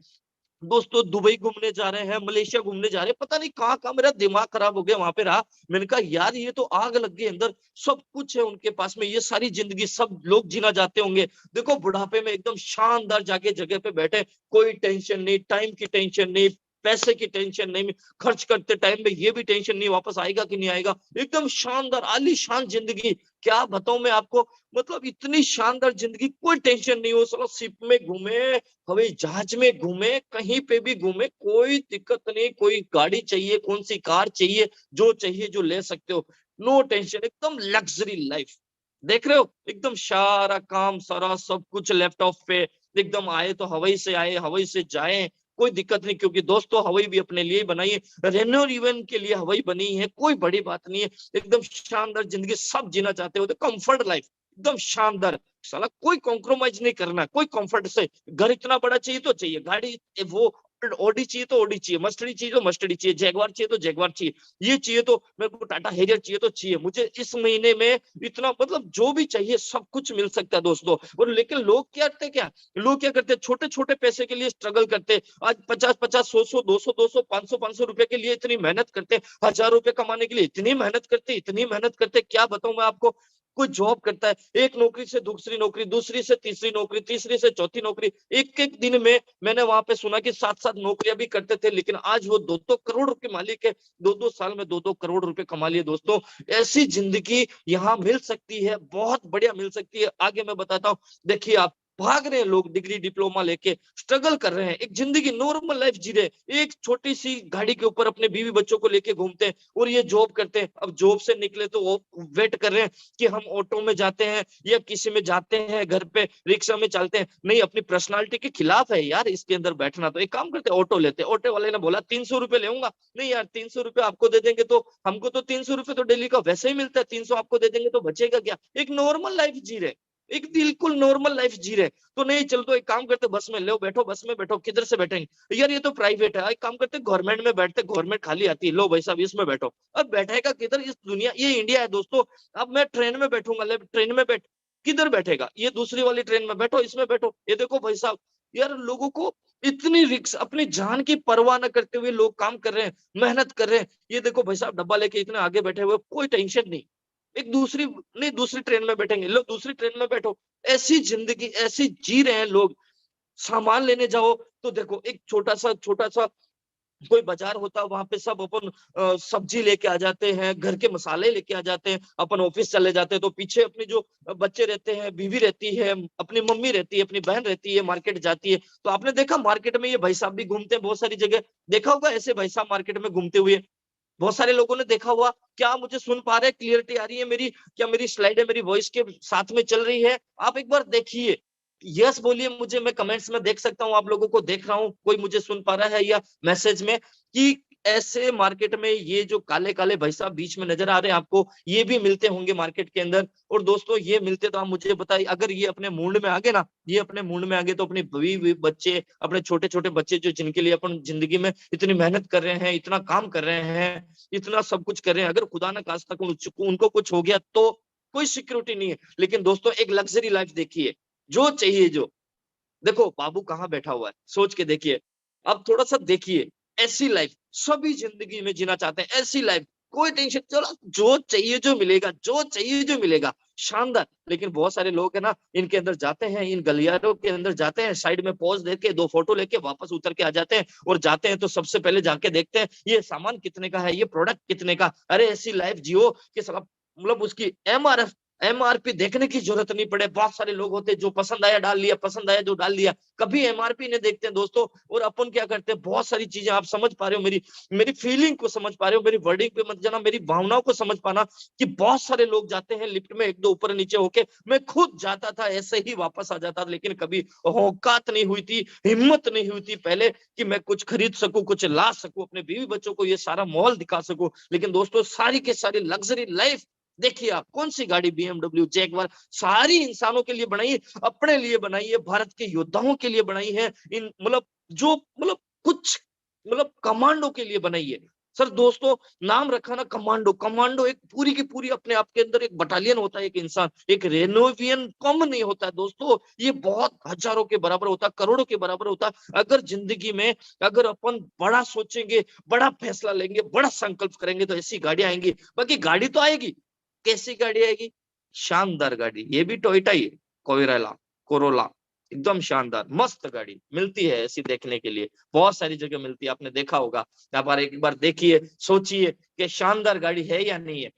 दोस्तों दुबई घूमने जा रहे हैं, मलेशिया घूमने जा रहे हैं, पता नहीं कहाँ कहाँ, मेरा दिमाग खराब हो गया वहां पे रहा। मैंने कहा यार ये तो आग लग गई अंदर, सब कुछ है उनके पास में, ये सारी जिंदगी सब लोग जीना चाहते होंगे। देखो बुढ़ापे में एकदम शानदार जाके जगह पे बैठे, कोई टेंशन नहीं, टाइम की टेंशन नहीं, पैसे की टेंशन नहीं, खर्च करते टाइम में ये भी टेंशन नहीं वापस आएगा कि नहीं आएगा, एकदम शानदार आलीशान जिंदगी। क्या बताऊं मैं आपको, मतलब इतनी शानदार जिंदगी, कोई टेंशन नहीं हो, चलो शिप में घूमे, हवाई जहाज में घूमे, कहीं पे भी घूमे, कोई दिक्कत नहीं, कोई गाड़ी चाहिए, कौन सी कार चाहिए, जो चाहिए जो ले सकते हो, नो टेंशन, एकदम लग्जरी लाइफ। देख रहे हो, एकदम सारा काम सारा सब कुछ लैपटॉप पे, एकदम आए तो हवाई से आए, हवाई से जाए, कोई दिक्कत नहीं, क्योंकि दोस्तों हवाई भी अपने लिए बनाई है, रेनो इवन के लिए हवाई बनी है, कोई बड़ी बात नहीं है। एकदम शानदार जिंदगी सब जीना चाहते हो तो कंफर्ट लाइफ, एकदम शानदार। साला कोई कॉम्प्रोमाइज नहीं करना, कोई कंफर्ट से। घर इतना बड़ा चाहिए तो चाहिए, गाड़ी वो ऑडी चाहिए तो ऑडी चाहिए, मस्टडी चाहिए तो मस्टडी चाहिए, जैगवार चाहिए तो जैगवार चाहिए, ये चाहिए तो मेरे को टाटा हैरियर चाहिए तो चाहिए, मुझे इस महीने में इतना, मतलब जो भी चाहिए सब कुछ मिल सकता है दोस्तों। और लेकिन लोग क्या करते, लोग क्या करते हैं, छोटे छोटे पैसे के लिए स्ट्रगल करते हैं। आज 50-50, 100-100, 200-200, 500-500 रुपए के लिए इतनी मेहनत करते हैं, 1000 रुपए कमाने के लिए इतनी मेहनत करते, इतनी मेहनत करते, क्या बताऊं मैं आपको। कोई जॉब करता है, एक नौकरी से दूसरी नौकरी, दूसरी से तीसरी नौकरी, तीसरी से चौथी नौकरी, एक एक दिन में मैंने वहां पे सुना कि 7-7 नौकरियां भी करते थे, लेकिन आज वो 2-2 करोड़ के मालिक है, 2-2 साल में 2-2 करोड़ रुपए कमा लिए दोस्तों। ऐसी जिंदगी यहाँ मिल सकती है, बहुत बढ़िया मिल सकती है। आगे मैं बताता हूँ, देखिए आप, भाग रहे हैं लोग डिग्री डिप्लोमा लेके, स्ट्रगल कर रहे हैं, एक जिंदगी नॉर्मल लाइफ जी रहे, एक छोटी सी गाड़ी के ऊपर अपने बीवी बच्चों को लेके घूमते हैं, और ये जॉब करते हैं। अब जॉब से निकले तो वो वेट कर रहे हैं कि हम ऑटो में जाते हैं या किसी में जाते हैं, घर पे रिक्शा में चलते हैं, नहीं अपनी पर्सनालिटी के खिलाफ है यार इसके अंदर बैठना। तो एक काम करते हैं, ऑटो लेते हैं। ऑटो वाले ने बोला 300 रुपए लेऊंगा, नहीं यार 300 रुपए आपको दे देंगे तो, हमको तो 300 रुपए तो डेली का वैसे ही मिलता है, 300 आपको दे देंगे तो बचेगा क्या। एक नॉर्मल लाइफ जी रहे, एक बिल्कुल नॉर्मल लाइफ जी रहे। तो नहीं चल, तो एक काम करते, बस में लो बैठो, बस में बैठो, किधर से बैठेंगे यार, ये तो प्राइवेट है, एक काम करते गवर्नमेंट में बैठते, गवर्नमेंट खाली आती है, लो भाई साहब इसमें बैठो। अब बैठेगा किधर, इस दुनिया, ये इंडिया है दोस्तों। अब मैं ट्रेन में बैठूंगा, ले ट्रेन में बैठ, किधर बैठेगा, ये दूसरी वाली ट्रेन में बैठो, इसमें बैठो। ये देखो भाई साहब, यार लोगों को इतनी रिक्स, अपनी जान की परवाह न करते हुए लोग काम कर रहे हैं, मेहनत कर रहे हैं। ये देखो भाई साहब, डब्बा लेके इतने आगे बैठे हुए, कोई टेंशन नहीं, एक दूसरी नहीं, दूसरी ट्रेन में बैठेंगे, लो दूसरी ट्रेन में बैठो। ऐसी जिंदगी ऐसी जी रहे हैं लोग। सामान लेने जाओ तो देखो, एक छोटा सा कोई बाजार होता है वहां पे सब अपन सब्जी लेके आ जाते हैं, घर के मसाले लेके आ जाते हैं, अपन ऑफिस चले जाते हैं, तो पीछे अपने जो बच्चे रहते हैं, बीवी रहती है, अपनी मम्मी रहती है, अपनी बहन रहती है, मार्केट जाती है। तो आपने देखा मार्केट में ये भाई साहब भी घूमते हैं बहुत सारी जगह, देखा होगा ऐसे भाई साहब मार्केट में घूमते हुए, बहुत सारे लोगों ने देखा हुआ। क्या आप मुझे सुन पा रहे हैं? क्लियरिटी आ रही है मेरी? क्या मेरी स्लाइड है मेरी वॉइस के साथ में चल रही है? आप एक बार देखिए, यस बोलिए मुझे, मैं कमेंट्स में देख सकता हूँ आप लोगों को देख रहा हूँ, कोई मुझे सुन पा रहा है या मैसेज में कि ऐसे मार्केट में ये जो काले-काले भाई साहब बीच में नजर आ रहे हैं आपको, ये भी मिलते होंगे मार्केट के अंदर। और दोस्तों ये मिलते तो आप मुझे बताइए, अगर ये अपने मूड में आ गए ना, ये अपने मूड में आ गए तो अपनी बीवी बच्चे, अपने छोटे-छोटे बच्चे जो जिनके लिए अपन जिंदगी में इतनी मेहनत कर रहे हैं, इतना काम कर रहे हैं, इतना सब कुछ कर रहे हैं, अगर खुदा न खास्ता उनको कुछ हो गया तो कोई सिक्योरिटी नहीं है। लेकिन दोस्तों एक लग्जरी लाइफ देखिए, जो चाहिए जो, देखो बाबू कहाँ बैठा हुआ है, सोच के देखिए। अब थोड़ा-सा देखिए, ऐसी लाइफ सभी जिंदगी में जीना चाहते हैं, ऐसी लाइफ, कोई टेंशन, चलो जो चाहिए जो मिलेगा, जो चाहिए जो मिलेगा, शानदार। लेकिन बहुत सारे लोग हैं ना, इनके अंदर जाते हैं, इन गलियारों के अंदर जाते हैं, साइड में पोज़ देके 2 फोटो लेके वापस उतर के आ जाते हैं और जाते हैं तो सबसे पहले जाके देखते हैं, ये सामान कितने का है, ये प्रोडक्ट कितने का? अरे ऐसी लाइफ जियो कि साला मतलब उसकी एमआरपी देखने की जरूरत नहीं पड़े। बहुत सारे लोग होते हैं जो पसंद आया डाल लिया, पसंद आया जो डाल दिया, कभी एमआरपी नहीं देखते हैं दोस्तों। और अपन क्या करते हैं, बहुत सारी चीजें, आप समझ पा रहे हो मेरी मेरी फीलिंग को समझ पा रहे हो, मेरी वर्डिंग पे मत जाना, मेरी भावनाओं को समझ पाना कि बहुत सारे लोग जाते हैं लिफ्ट में 1-2 ऊपर नीचे होके, मैं खुद जाता था ऐसे ही वापस आ जाता था, लेकिन कभी औकात नहीं हुई थी, हिम्मत नहीं हुई थी पहले कि मैं कुछ खरीद सकूं, कुछ ला सकूं, अपने बीवी बच्चों को ये सारा माहौल दिखा सकूं। लेकिन दोस्तों सारी के सारी लग्जरी लाइफ देखिए, आप कौन सी गाड़ी बीएमडब्ल्यू जैगवार सारी इंसानों के लिए बनाई है, अपने लिए बनाई है, भारत के योद्धाओं के लिए बनाई है, इन मतलब जो मतलब कुछ मतलब कमांडो के लिए बनाई है। सर दोस्तों नाम रखा ना कमांडो, कमांडो एक पूरी की पूरी अपने आप के अंदर एक बटालियन होता है, एक इंसान, एक रेनोवियन कम नहीं होता है दोस्तों, ये बहुत हजारों के बराबर होता है, करोड़ों के बराबर होता है। अगर जिंदगी में अगर अपन बड़ा सोचेंगे, बड़ा फैसला लेंगे, बड़ा संकल्प करेंगे तो ऐसी गाड़ियां आएंगी। बाकी गाड़ी तो आएगी, कैसी गाड़ी आएगी? शानदार गाड़ी, ये भी टोयोटा ही है, कोइराला, कोरोला, एकदम शानदार मस्त गाड़ी मिलती है ऐसी देखने के लिए, बहुत सारी जगह मिलती है, आपने देखा होगा। यहाँ पर एक बार देखिए, सोचिए कि शानदार गाड़ी है या नहीं है।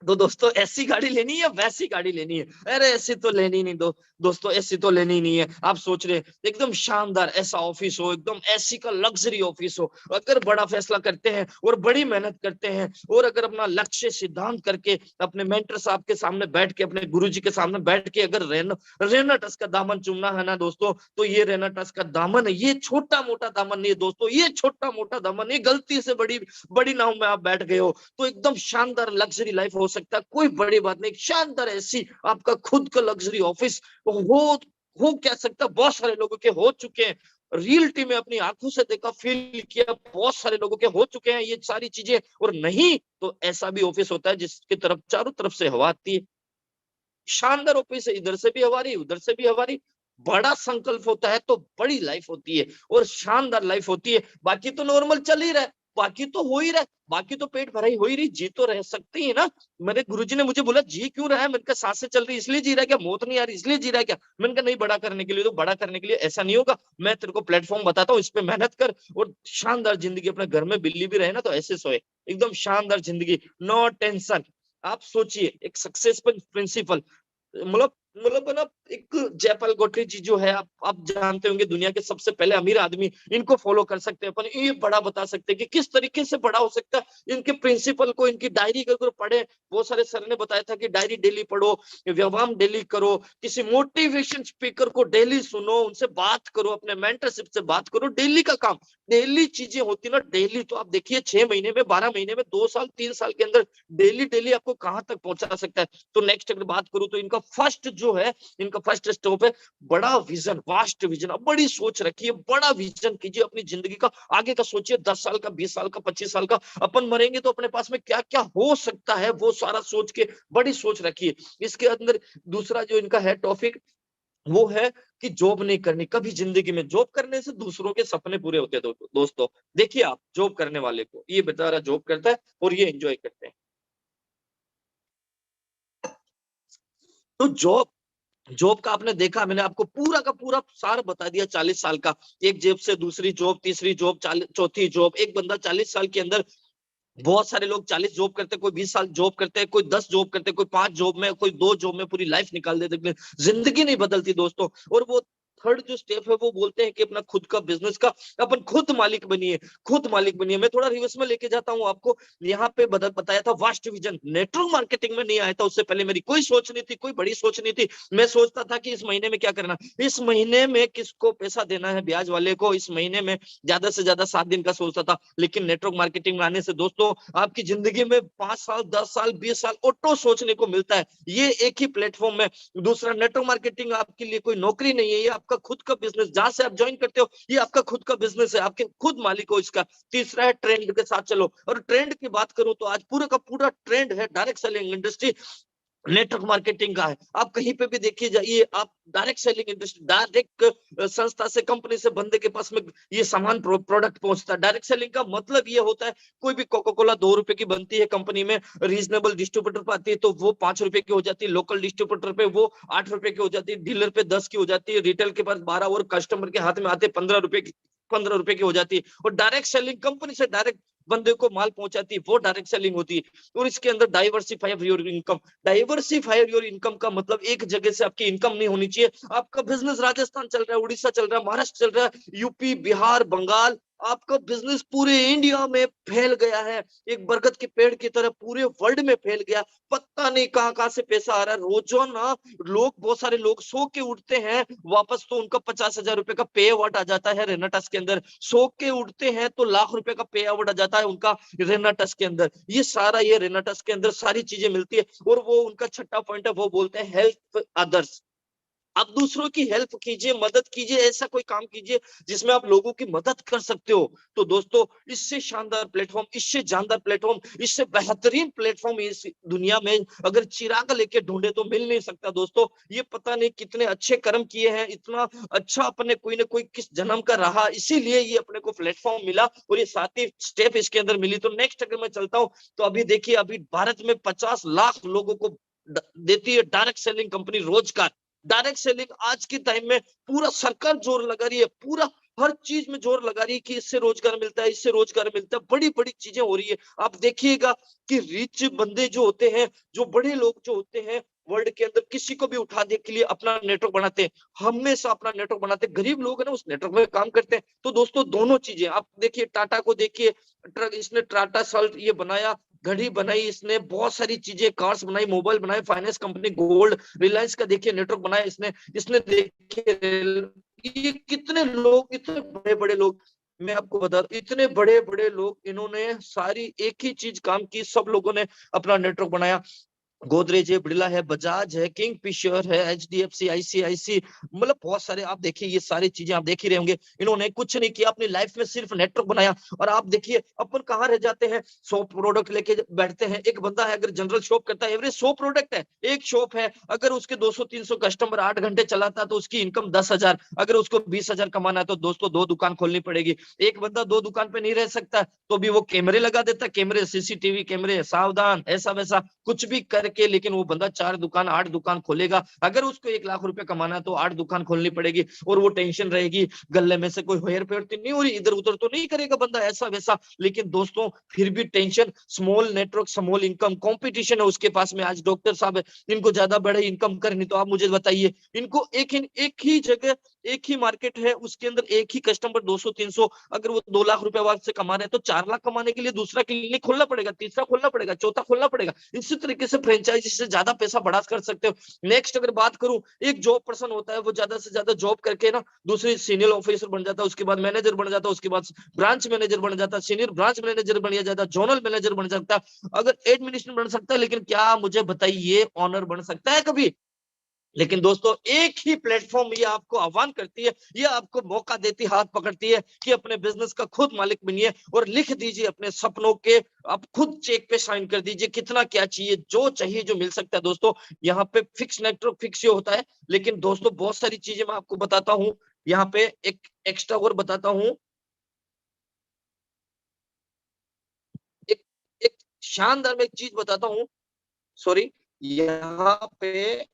तो दोस्तों ऐसी गाड़ी लेनी है या वैसी गाड़ी लेनी है? अरे ऐसी तो लेनी नहीं दोस्तों, ऐसी तो लेनी नहीं है। आप सोच रहे हैं एकदम शानदार ऐसा ऑफिस हो, एकदम एसी का लग्जरी ऑफिस हो। अगर बड़ा फैसला करते हैं और बड़ी मेहनत करते हैं और अगर अपना लक्ष्य सिद्धांत करके अपने मेंटर साहब के सामने बैठ के, अपने गुरुजी के सामने बैठ के अगर रेनाटस का दामन चूमना है ना दोस्तों, तो ये रेनाटस का दामन है, ये छोटा मोटा दामन नहीं है दोस्तों, ये छोटा मोटा दामन नहीं, गलती से बड़ी बड़ी नाव में आप बैठ गए हो तो एकदम शानदार लग्जरी लाइफ हो सकता है, कोई बड़ी बात नहीं, शानदार ऐसी आपका खुद का लग्जरी ऑफिस हो क्या सकता, बहुत सारे लोगों के हो चुके हैं, रियलिटी में अपनी आंखों से देखा, फील किया, बहुत सारे लोगों के हो चुके हैं ये सारी चीजें। और नहीं तो ऐसा भी ऑफिस होता है जिसकी तरफ चारों तरफ से हवा आती है, शानदार ऑफिस है, इधर से भी हवा रही, उधर से भी हवा रही। बड़ा संकल्प होता है तो बड़ी लाइफ होती है और शानदार लाइफ होती है। बाकी तो नॉर्मल चल ही रहा है, बाकी तो हो ही रहा है, बाकी तो पेट भराई हो ही रही, जी तो रह सकते ही ना। मेरे गुरुजी ने मुझे बोला जी क्यों रहा है, मैंने कहा सांसें चल रही इसलिए जी रहा है क्या, मौत नहीं आ रही इसलिए जी रहा है क्या? मैंने कहा नहीं, बड़ा करने के लिए, तो बड़ा करने के लिए ऐसा नहीं होगा, मैं तेरे को प्लेटफॉर्म बताता हूँ, इस पे मेहनत कर और शानदार जिंदगी, अपने घर में बिल्ली भी रहे ना तो ऐसे सोए, एकदम शानदार जिंदगी, नो टेंशन। आप सोचिए एक सक्सेसफुल प्रिंसिपल, मतलब मतलब है ना, एक जयपाल गोत्री जी जो है, आप जानते होंगे, दुनिया के सबसे पहले अमीर आदमी, इनको फॉलो कर सकते हैं अपन, ये बड़ा बता सकते हैं कि किस तरीके से बड़ा हो सकता है। इनके प्रिंसिपल को, इनकी डायरी को अगर पढ़े, बहुत सारे सर ने बताया था कि डायरी डेली पढ़ो, व्यायाम डेली करो, किसी मोटिवेशन स्पीकर को डेली सुनो, उनसे बात करो, अपने मेंटरशिप से बात करो, डेली का काम, डेली चीजें होती ना डेली, तो आप देखिए 6 महीने में, 12 महीने में, 2 साल 3 साल के अंदर डेली डेली आपको कहां तक पहुंचा सकता है। तो नेक्स्ट अगर बात करूं तो इनका फर्स्ट जो है, इनका फर्स्ट स्टॉप है बड़ा विजन, वास्ट विजन, अब बड़ी सोच रखिए, बड़ा विजन कीजिए अपनी जिंदगी का, आगे का सोचिए, 10 साल का, 20 साल का, 25 साल का, अपन मरेंगे तो अपने पास में क्या क्या हो सकता है वो सारा सोच के बड़ी सोच रखिए। इसके अंदर दूसरा जो इनका है टॉपिक, वो है कि जॉब नहीं करनी कभी जिंदगी में, जॉब करने से दूसरों के सपने पूरे होते हैं दोस्तों। देखिए आप जॉब करने वाले को, ये बेचारा जॉब करता है और ये एंजॉय करते हैं, तो जॉब जॉब का आपने देखा, मैंने आपको पूरा का पूरा सार बता दिया 40 साल का। एक जॉब से दूसरी जॉब, तीसरी जॉब, चौथी जॉब। एक बंदा 40 साल के अंदर, बहुत सारे लोग 40 जॉब करते हैं, कोई 20 साल जॉब करते हैं, कोई 10 जॉब करते हैं, कोई 5 जॉब में, कोई 2 जॉब में पूरी लाइफ निकाल देते हैं, जिंदगी नहीं बदलती दोस्तों। और वो थर्ड जो स्टेप है वो बोलते हैं कि अपना खुद का बिजनेस का अपन खुद मालिक बनिए, खुद मालिक बनिए। मैं थोड़ा रिवर्स में लेके जाता हूँ आपको। यहाँ पे बताया था वास्ट विजन, नेटवर्क मार्केटिंग में नहीं आया था उससे पहले मेरी कोई सोच नहीं थी, कोई बड़ी सोच नहीं थी। मैं सोचता था कि इस महीने में क्या करना, इस महीने में किसको पैसा देना है, ब्याज वाले को, इस महीने में ज्यादा से ज्यादा 7 दिन का सोचता था। लेकिन नेटवर्क मार्केटिंग में आने से दोस्तों आपकी जिंदगी में 5 साल, 10 साल, 20 साल ऑटो सोचने को मिलता है, ये एक ही प्लेटफॉर्म में। दूसरा, नेटवर्क मार्केटिंग आपके लिए कोई नौकरी नहीं है, ये आपका खुद का बिजनेस, जहां से आप ज्वाइन करते हो ये आपका खुद का बिजनेस है, आपके खुद मालिक हो इसका। तीसरा है ट्रेंड के साथ चलो। और ट्रेंड की बात करूं तो आज पूरा का पूरा ट्रेंड है direct selling industry, network marketing का है। आप कहीं पे भी देखिए जाइए, आप डायरेक्ट सेलिंग इंडस्ट्री, डायरेक्ट संस्था से, कंपनी से बंदे के पास में ये सामान प्रोडक्ट पहुंचता है। डायरेक्ट सेलिंग का मतलब ये होता है, कोई भी कोका कोला 2 रुपए की बनती है कंपनी में, रीजनेबल डिस्ट्रीब्यूटर पर आती है तो वो 5 रुपए की हो जाती है, लोकल डिस्ट्रीब्यूटर पे वो 8 रुपए की हो जाती है, डीलर पे 10 की हो जाती है, रिटेल के पास 12 और कस्टमर के हाथ में आते 15 रुपए की, 15 रुपए की हो जाती है। और डायरेक्ट सेलिंग कंपनी से डायरेक्ट बंदे को माल पहुंचाती है, वो डायरेक्ट सेलिंग होती है। और इसके अंदर diversify your income, diversify your income का मतलब एक जगह से आपकी इनकम नहीं होनी चाहिए। आपका बिजनेस राजस्थान चल रहा है, उड़ीसा चल रहा है, महाराष्ट्र चल रहा है, यूपी, बिहार, बंगाल, आपका बिजनेस पूरे इंडिया में फैल गया है, एक बरगद के पेड़ की तरह पूरे वर्ल्ड में फैल गया। पता नहीं कहां कहां से पैसा आ रहा है रोजाना। लोग, बहुत सारे लोग सो के उठते हैं, वापस तो उनका 50,000 रुपए का पे आउट आ जाता है रेनाटस के अंदर। सो के उठते हैं तो लाख रुपए का पे आउट आ जाता है उनका रेनाटस के अंदर। ये सारा, ये रेनाटस के अंदर सारी चीजें मिलती है। और वो उनका छठा पॉइंट है, वो बोलते हैं हेल्प अदर्स। आप दूसरों की हेल्प कीजिए, मदद कीजिए, ऐसा कोई काम कीजिए जिसमें आप लोगों की मदद कर सकते हो। तो दोस्तों, इससे शानदार प्लेटफॉर्म, इससे जानदार प्लेटफॉर्म, इससे बेहतरीन प्लेटफॉर्म इस दुनिया में अगर चिराग लेके ढूंढे तो मिल नहीं सकता दोस्तों। ये पता नहीं कितने अच्छे कर्म किए हैं, इतना अच्छा अपने कोई ना कोई किस जन्म का रहा, इसीलिए ये अपने को प्लेटफॉर्म मिला और ये 7 स्टेप इसके अंदर मिली। तो नेक्स्ट अगर मैं चलता हूँ तो अभी देखिए, अभी भारत में 50 लाख लोगों को देती है डायरेक्ट सेलिंग कंपनी रोजगार। डायरेक्ट सेलिंग आज के टाइम में पूरा सरकार जोर लगा रही है, पूरा हर चीज में जोर लगा रही है कि इससे रोजगार मिलता है, इससे रोजगार मिलता है, बड़ी बड़ी चीजें हो रही है। आप देखिएगा कि रिच बंदे जो होते हैं, जो बड़े लोग जो होते हैं वर्ल्ड के अंदर, किसी को भी उठाने के लिए अपना नेटवर्क बनाते हैं, हमेशा अपना नेटवर्क बनाते हैं। गरीब लोग है ना, उस नेटवर्क में काम करते हैं। तो दोस्तों, दोनों चीजें आप देखिए, टाटा को देखिए, ट्रक, इसने टाटा सल्ट ये बनाया, घड़ी बनाई, इसने बहुत सारी चीजें, कार्स बनाई, मोबाइल बनाए, फाइनेंस कंपनी, गोल्ड, रिलायंस का देखिए नेटवर्क बनाया इसने। इसने देखिए ये कितने लोग, इतने बड़े बड़े लोग, मैं आपको बता दूं, इतने बड़े बड़े लोग, इन्होंने सारी एक ही चीज काम की, सब लोगों ने अपना नेटवर्क बनाया। गोदरेज है, बिड़ला है, बजाज है, किंगफिशर है, एचडीएफसी, आईसीआईसी, मतलब बहुत सारे। आप देखिए ये सारी चीजें आप देख ही रहे होंगे, इन्होंने कुछ नहीं किया अपनी लाइफ में, सिर्फ नेटवर्क बनाया। और आप देखिए अपन कहाँ रह जाते हैं, 100 प्रोडक्ट लेके बैठते हैं। एक बंदा है अगर जनरल शॉप करता है, एवरेज 100 प्रोडक्ट है, एक शॉप है, अगर उसके 200-300 कस्टमर 8 घंटे चलाता है तो उसकी इनकम 10,000। अगर उसको 20,000 कमाना है तो दोस्तों 2 दुकान खोलनी पड़ेगी। एक बंदा 2 दुकान पे नहीं रह सकता, तो भी वो कैमरे लगा देता है, कैमरे, सीसीटीवी कैमरे, सावधान, ऐसा वैसा कुछ भी करके, लेकिन वो बंदा 4 दुकान, 8 दुकान खोलेगा। अगर उसको 1 लाख रुपए कमाना है तो 8 दुकान खोलनी पड़ेगी। और वो टेंशन रहेगी, गले में से कोई हेर फेर तो नहीं हो रही, इधर उधर तो नहीं करेगा बंदा, ऐसा वैसा। लेकिन दोस्तों फिर भी tension, small network, small income, competition है उसके पास में। आज डॉक्टर साहब है, इनको ज्यादा बड़े इनकम करनी, तो आप मुझे बताइए, इनको एक ही जगह, एक ही मार्केट है, उसके अंदर एक ही कस्टमर 200-300, अगर वो 2 लाख रुपए से कमा रहे हैं तो 4 लाख कमाने के लिए दूसरा क्लिनिक खोलना पड़ेगा, तीसरा खोलना पड़ेगा, चौथा खोलना पड़ेगा। इसी तरीके से फ्रेंचाइजी से ज्यादा पैसा बढ़ा कर सकते हो। नेक्स्ट अगर बात करूं, एक जॉब पर्सन होता है, वो ज्यादा से ज्यादा जॉब करके ना दूसरी सीनियर ऑफिसर बन जाता है, उसके बाद मैनेजर बन जाता है, उसके बाद ब्रांच मैनेजर बन जाता है, सीनियर ब्रांच मैनेजर बन जाता है, जोनल मैनेजर बन सकता है, अगर एडमिनिस्ट्रेटर बन सकता है। लेकिन क्या मुझे बताइए ऑनर बन सकता है कभी? लेकिन दोस्तों एक ही प्लेटफॉर्म ये आपको आह्वान करती है, ये आपको मौका देती, हाथ पकड़ती है कि अपने बिजनेस का खुद मालिक बनिए और लिख दीजिए अपने सपनों के, आप खुद चेक पे साइन कर दीजिए, कितना क्या चाहिए, जो चाहिए जो मिल सकता है दोस्तों। यहाँ पे फिक्स नेटवर्क फिक्स ये होता है। लेकिन दोस्तों बहुत सारी चीजें मैं आपको बताता हूँ, यहाँ पे एक एक्स्ट्रा और बताता हूँ, एक एक शानदार मैं एक चीज बताता हूँ, सॉरी, यहाँ पे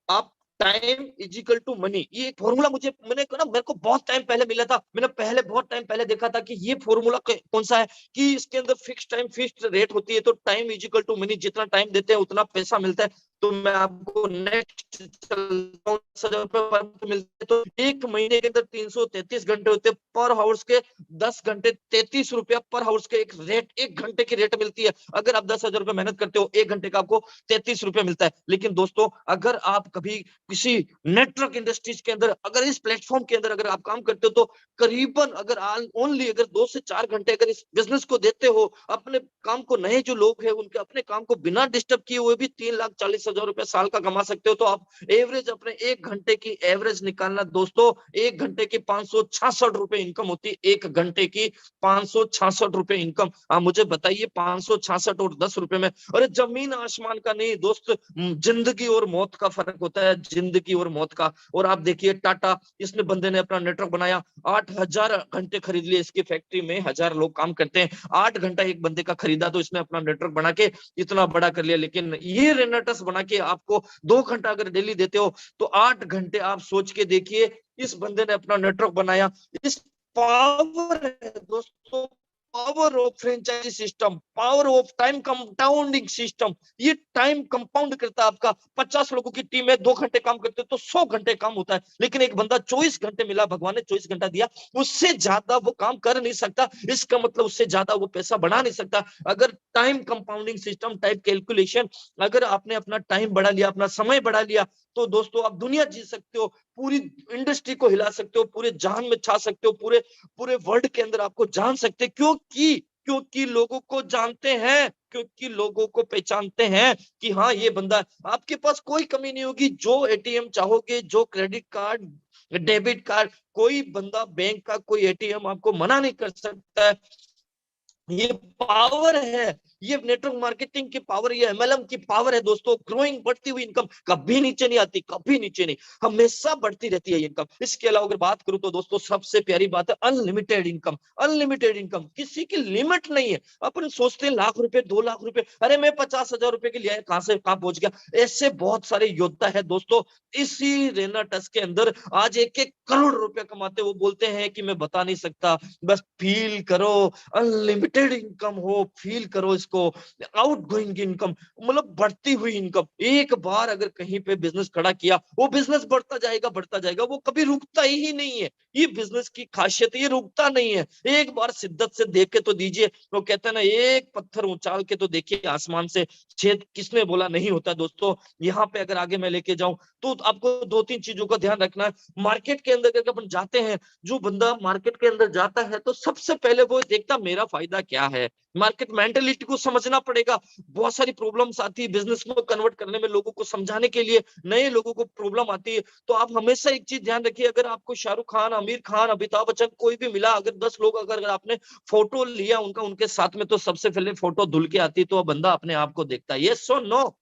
आप time is equal to money. ये एक फॉर्मूला मेरे को बहुत टाइम पहले मिला था। मैंने पहले बहुत टाइम पहले देखा था कि ये फॉर्मूला कौन सा है, कि इसके अंदर फिक्स टाइम फिक्स रेट होती है, तो time is equal to money, जितना टाइम देते हैं उतना पैसा मिलता है। तो मैं आपको नेक्स्ट चलता हूँ, 10,000 रुपए पर मंथ मिलते हैं, तो एक महीने के अंदर 333 घंटे होते हैं, पर हाउस के 10 घंटे 33 रुपया पर हाउस के एक रेट, एक घंटे की रेट मिलती है। अगर आप 10,000 रुपए मेहनत करते हो, एक घंटे का आपको 33 रुपया मिलता है। लेकिन दोस्तों, अगर आप कभी किसी नेटवर्क इंडस्ट्रीज के अंदर, अगर इस प्लेटफॉर्म के अंदर अगर आप काम करते हो, तो करीबन अगर ओनली अगर 2 से 4 घंटे अगर इस बिजनेस को देते हो, अपने काम को, नए जो लोग हैं उनके अपने काम को बिना डिस्टर्ब किए हुए भी 3,40,000 रुपए साल का कमा सकते हो। तो आप एवरेज अपने एक घंटे की एवरेज निकालना दोस्तों, एक घंटे की 566 रुपए इनकम होती है, एक घंटे की 566 रुपए इनकम। आप मुझे बताइए 566 और 10 रुपए में, अरे जमीन आसमान का नहीं दोस्त, जिंदगी और मौत का फर्क होता है, जिंदगी और मौत का। और आप देखिए टाटा, इसने बंदे ने अपना नेटवर्क बनाया, 8,000 घंटे खरीद लिए, इसकी फैक्ट्री में 1,000 लोग काम करते हैं, 8 घंटा एक बंदे का खरीदा, तो इसने अपना नेटवर्क बना के इतना बड़ा कर लिया। लेकिन ये रेनेटस बना के आपको 2 घंटा अगर डेली देते हो, तो 8 घंटे आप सोच के देखिए, इस बंदे ने अपना नेटवर्क बनाया। इस पावर है दोस्तों, power of franchise system, power of time compounding system. ये टाइम कंपाउंड करता है आपका। 50 लोगों की टीम है, 2 घंटे काम करते तो 100 घंटे काम होता है। लेकिन एक बंदा 24 घंटे मिला, भगवान ने 24 घंटा दिया, उससे ज्यादा वो काम कर नहीं सकता। इसका मतलब उससे ज्यादा वो पैसा बढ़ा नहीं सकता। अगर time compounding system, type calculation, अगर आपने अपना टाइम बढ़ा लिया, अपना समय बढ़ा लिया, तो दोस्तों आप दुनिया जीत सकते हो, पूरी इंडस्ट्री को हिला सकते हो, पूरे जहान में छा सकते हो, पूरे पूरे वर्ल्ड के अंदर आपको जान सकते हैं। क्योंकि लोगों को जानते हैं, क्योंकि लोगों को पहचानते हैं कि हाँ ये बंदा, आपके पास कोई कमी नहीं होगी। जो एटीएम चाहोगे, जो क्रेडिट कार्ड, डेबिट कार्ड, कोई बंदा, बैंक का कोई एटीएम आपको मना नहीं कर सकता है। ये पावर है, ये नेटवर्क मार्केटिंग की पावर, ये एमएलएम की पावर है दोस्तों। ग्रोइंग, बढ़ती हुई इनकम कभी नीचे नहीं आती, कभी नीचे नहीं, हमेशा बढ़ती रहती है ये इनकम। इसके अलावा अगर बात करूं तो दोस्तों, सबसे प्यारी बात है अनलिमिटेड इनकम। अनलिमिटेड इनकम, किसी की लिमिट नहीं है। अपन सोचते हैं लाख रुपए, 2 लाख रुपए, अरे मैं 50,000 रुपए के लिए कहां से कहां पहुंच गया। ऐसे बहुत सारे योद्धा है दोस्तों, इसी रेनाटस के अंदर आज 1-1 करोड़ रुपए कमाते। वो बोलते हैं कि मैं बता नहीं सकता, बस फील करो, अनलिमिटेड इनकम हो, फील करो इसको। आउट गोइंग इनकम, मतलब बढ़ती हुई इनकम। एक बार अगर कहीं पे बिजनेस खड़ा किया, वो बिजनेस बढ़ता जाएगा, बढ़ता जाएगा, वो कभी रुकता ही नहीं है। ये बिजनेस की खासियत, ये रुकता नहीं है। एक बार शिद्दत से देख के तो दीजिए, वो कहते हैं ना, एक पत्थर उछाल के तो देखिए आसमान से, छेद किसने बोला नहीं होता दोस्तों। यहाँ पे अगर आगे मैं लेके जाऊं, तो आपको 2-3 चीजों का ध्यान रखना है। मार्केट के अंदर अगर अपन जाते हैं, जो बंदा मार्केट के अंदर जाता है, तो सबसे पहले वो देखता मेरा फायदा क्या है। मार्केट मेंटेलिटी को समझना पड़ेगा। बहुत सारी प्रॉब्लम्स आती है बिजनेस में कन्वर्ट करने में, लोगों को समझाने के लिए, नए लोगों को प्रॉब्लम आती है। तो आप हमेशा एक चीज ध्यान रखिए, अगर आपको शाहरुख खान, आमिर खान, अमिताभ बच्चन कोई भी मिला, अगर 10 लोग अगर आपने फोटो लिया उनका, उनके साथ में, तो सबसे पहले फोटो धुल के आती है, तो बंदा अपने आप को देखता है। यस और नो,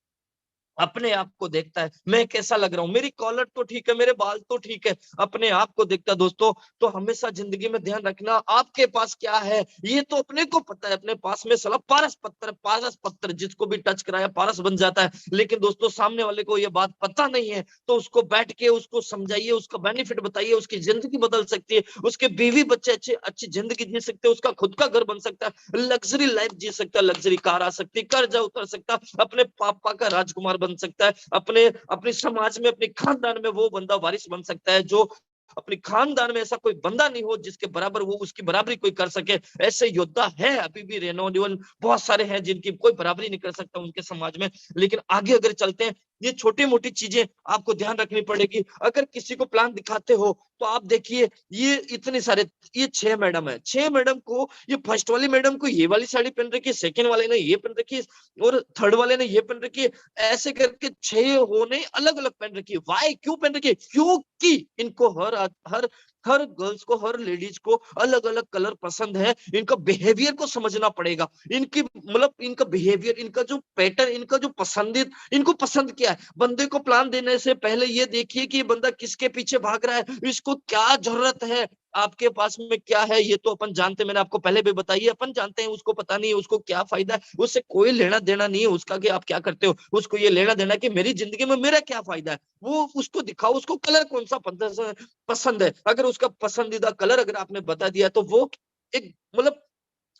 अपने आप को देखता है, मैं कैसा लग रहा हूँ, मेरी कॉलर तो ठीक है, मेरे बाल तो ठीक है, अपने आप को देखता है दोस्तों। तो हमेशा जिंदगी में ध्यान रखना, आपके पास क्या है ये तो अपने को पता है। अपने पास में साला पारस पत्थर जिसको भी टच कराया पारस बन जाता है। लेकिन दोस्तों, सामने वाले को ये बात पता नहीं है, तो उसको बैठ के उसको समझाइए, उसका बेनिफिट बताइए, उसकी जिंदगी बदल सकती है, उसके बीवी बच्चे अच्छी जिंदगी जी सकते हैं, उसका खुद का घर बन सकता है, लग्जरी लाइफ जी सकता है, लग्जरी कार आ सकती है, कर्जा उतर सकता है, अपने पापा का राजकुमार बन सकता है, अपने समाज में, अपने खानदान में वो बंदा वारिस बन सकता है, जो अपने खानदान में ऐसा कोई बंदा नहीं हो जिसके बराबर वो, उसकी बराबरी कोई कर सके। ऐसे योद्धा है अभी भी, रेनोवेबल बहुत सारे हैं जिनकी कोई बराबरी नहीं कर सकता उनके समाज में। लेकिन आगे अगर चलते हैं, ये छोटी मोटी चीजें आपको ध्यान रखनी पड़ेगी। अगर किसी को प्लान दिखाते हो, तो आप देखिए, ये इतने सारे, ये 6 मैडम है, 6 मैडम को, ये फर्स्ट वाली मैडम को ये वाली साड़ी पहन रखी है, सेकंड वाले ने ये पहन रखी है, और थर्ड वाले ने ये पहन रखी है, ऐसे करके 6 होने अलग अलग पहन रखी है। वाई, क्यों पहन रखी है? क्योंकि इनको हर हर गर्ल्स को, हर लेडीज को अलग अलग कलर पसंद है। इनका बिहेवियर को समझना पड़ेगा, इनकी मतलब इनका बिहेवियर, इनका जो पैटर्न, इनका जो पसंदीद, इनको पसंद क्या है। बंदे को प्लान देने से पहले ये देखिए कि ये बंदा किसके पीछे भाग रहा है, इसको क्या जरूरत है, आपके पास में क्या है ये तो अपन जानते हैं, मैंने आपको पहले भी बताई है, अपन जानते हैं, उसको पता नहीं है उसको क्या फायदा है, उससे कोई लेना देना नहीं है उसका कि आप क्या करते हो, उसको ये लेना देना कि मेरी जिंदगी में मेरा क्या फायदा है। वो उसको दिखाओ उसको कलर कौन सा पसंद है, अगर उसका पसंदीदा कलर अगर आपने बता दिया तो वो एक मतलब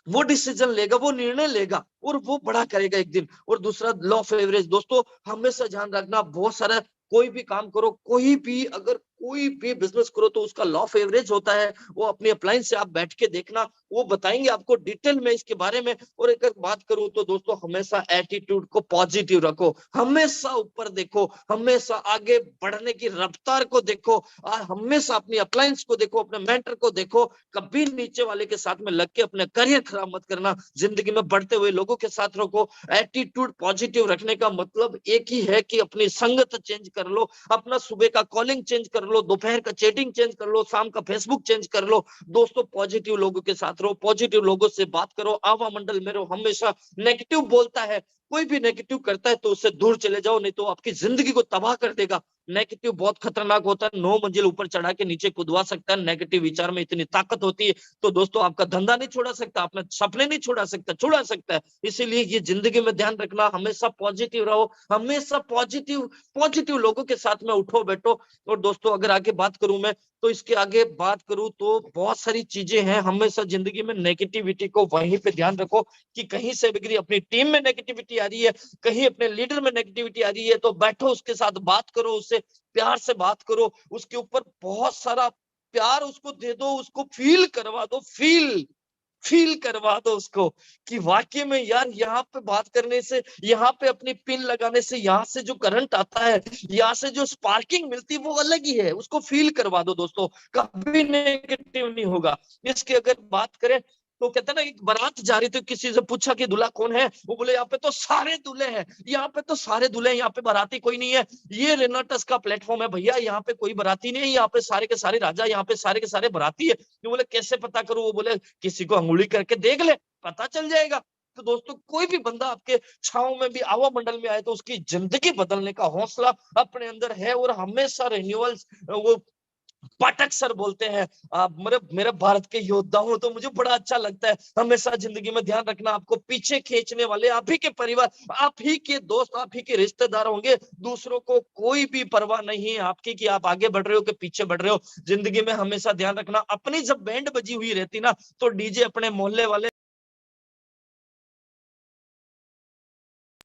वो डिसीजन लेगा, वो निर्णय लेगा और वो बड़ा करेगा एक दिन। और दूसरा लॉ ऑफ एवरेज, दोस्तों हमेशा ध्यान रखना, बहुत सारा कोई भी काम करो, कोई भी अगर कोई भी बिजनेस करो तो उसका लॉ ऑफ एवरेज होता है। वो अपनी अप्लायंस से आप बैठ के देखना, वो बताएंगे आपको डिटेल में इसके बारे में। और एक बात करूं तो दोस्तों हमेशा एटीट्यूड को पॉजिटिव रखो, हमेशा ऊपर देखो, हमेशा आगे बढ़ने की रफ्तार को देखो, हमेशा अपनी अप्लायंस को देखो, अपने मेंटर को देखो, कभी नीचे वाले के साथ में लग के अपने करियर खराब मत करना, जिंदगी में बढ़ते हुए लोगों के साथ रखो। एटीट्यूड पॉजिटिव रखने का मतलब एक ही है कि अपनी संगत चेंज कर लो, अपना सुबह का कॉलिंग चेंज कर लो, दोपहर का चैटिंग चेंज कर लो, शाम का फेसबुक चेंज कर लो। दोस्तों पॉजिटिव लोगों के साथ रहो, पॉजिटिव लोगों से बात करो, आवा मंडल में रहो। हमेशा नेगेटिव बोलता है, कोई भी नेगेटिव करता है तो उससे दूर चले जाओ, नहीं तो आपकी जिंदगी को तबाह कर देगा। नेगेटिव बहुत खतरनाक होता है, 9 मंजिल ऊपर चढ़ा के नीचे कूदवा सकता है। नेगेटिव विचार में इतनी ताकत होती है, तो दोस्तों आपका धंधा नहीं छोड़ा सकता, अपने सपने नहीं छुड़ा सकता है। इसीलिए ये जिंदगी में ध्यान रखना, हमेशा पॉजिटिव रहो, हमेशा पॉजिटिव पॉजिटिव लोगों के साथ में उठो बैठो। और दोस्तों अगर आगे बात करूं मैं, तो इसके आगे बात करूं तो बहुत सारी चीजें हैं। हमेशा जिंदगी में नेगेटिविटी को वहीं पे ध्यान रखो कि कहीं से भी अपनी टीम में नेगेटिविटी आ रही है, कहीं अपने लीडर में नेगेटिविटी आ रही है, तो बैठो उसके साथ बात करो, उससे प्यार से बात करो, उसके ऊपर बहुत सारा प्यार उसको दे दो, उसको फील करवा दो, फील करवा दो उसको कि वाकई में यार यहाँ पे बात करने से, यहाँ पे अपनी पिन लगाने से, यहाँ से जो करंट आता है, यहाँ से जो स्पार्किंग मिलती है वो अलग ही है, उसको फील करवा दो दोस्तों, कभी नेगेटिव नहीं होगा। इसकी अगर बात करें तो कहते हैं ना, एक बारात जा रही थी, किसी से पूछा कि दूल्हा कौन है, वो बोले यहाँ पे तो सारे दूल्हे हैं, यहाँ पे तो सारे दूल्हे हैं, यहाँ पे बाराती कोई नहीं है। ये रेनाटस का प्लेटफॉर्म है भैया, यहाँ पे कोई बाराती नहीं है, यहाँ पे सारे के सारे राजा, यहाँ पे सारे के सारे बाराती है। वो बोले कैसे पता करूं, वो बोले किसी को अंगुली करके देख ले, पता चल जाएगा। तो दोस्तों कोई भी बंदा आपके छाव में भी आवा मंडल में आए तो उसकी जिंदगी बदलने का हौसला अपने अंदर है। और हमेशा रिन्यूअल्स, वो पाठक सर बोलते हैं, आप मेरे भारत के योद्धा हूं, तो मुझे बड़ा अच्छा लगता है। हमेशा जिंदगी में ध्यान रखना, आपको पीछे खींचने वाले आप ही के परिवार, आप ही के दोस्त, आप ही के रिश्तेदार होंगे। दूसरों को कोई भी परवाह नहीं है आपकी कि आप आगे बढ़ रहे हो कि पीछे बढ़ रहे हो। जिंदगी में हमेशा ध्यान रखना, अपनी जब बैंड बजी हुई रहती ना, तो डीजे अपने मोहल्ले वाले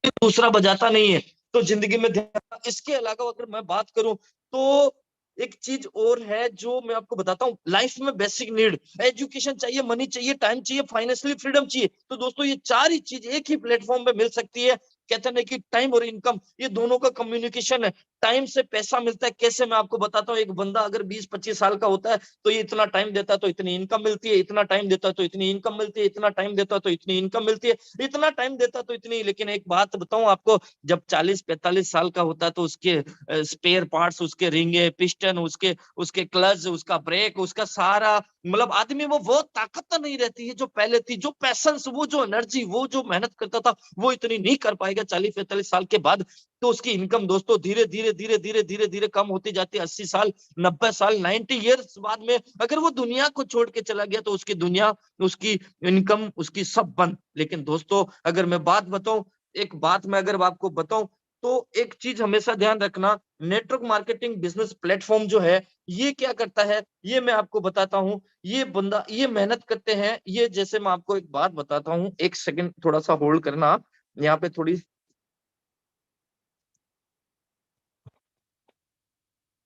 दूसरा बजाता नहीं है। तो जिंदगी में ध्यान। इसके अलावा अगर मैं बात करूं तो एक चीज और है जो मैं आपको बताता हूँ, लाइफ में बेसिक नीड, एजुकेशन चाहिए, मनी चाहिए, टाइम चाहिए, फाइनेंशियली फ्रीडम चाहिए। तो दोस्तों ये चार ही चीज एक ही प्लेटफॉर्म पे मिल सकती है। कहते हैं कि टाइम और इनकम, ये दोनों का कम्युनिकेशन है। टाइम से पैसा मिलता है, कैसे मैं आपको बताता हूँ। एक बंदा अगर 20-25 साल का होता है तो ये इतना टाइम देता है तो इतनी इनकम मिलती है, इतना टाइम देता है तो इतनी इनकम मिलती है, इतना टाइम देता है तो इतनी इनकम मिलती है, इतना टाइम देता है तो इतनी। लेकिन एक बात बताऊं आपको, जब 40-45 साल का होता है तो उसके स्पेयर पार्ट्स, उसके रिंगे, पिस्टन, उसके उसके क्लच, उसका ब्रेक, उसका सारा मतलब आदमी वो ताकत तो नहीं रहती है जो पहले थी, जो पैशंस, वो जो एनर्जी, वो जो मेहनत करता था, वो इतनी नहीं कर पाएगा 40-45 साल के बाद। तो उसकी इनकम दोस्तों धीरे धीरे धीरे धीरे धीरे धीरे कम होती जाती है। 80 साल, 90 साल, 90 ईयर्स बाद में अगर वो दुनिया को छोड़ के चला गया तो उसकी दुनिया, उसकी इनकम, उसकी सब बंद। लेकिन दोस्तों अगर मैं बात बताऊं, एक बात मैं अगर आपको बताऊं, तो एक चीज हमेशा ध्यान रखना, नेटवर्क मार्केटिंग बिजनेस प्लेटफॉर्म जो है, ये क्या करता है, ये मैं आपको बताता हूँ। ये बंदा, ये मेहनत करते हैं, ये जैसे मैं आपको एक बात बताता हूँ, एक सेकंड थोड़ा सा होल्ड करना आप, यहाँ पे थोड़ी,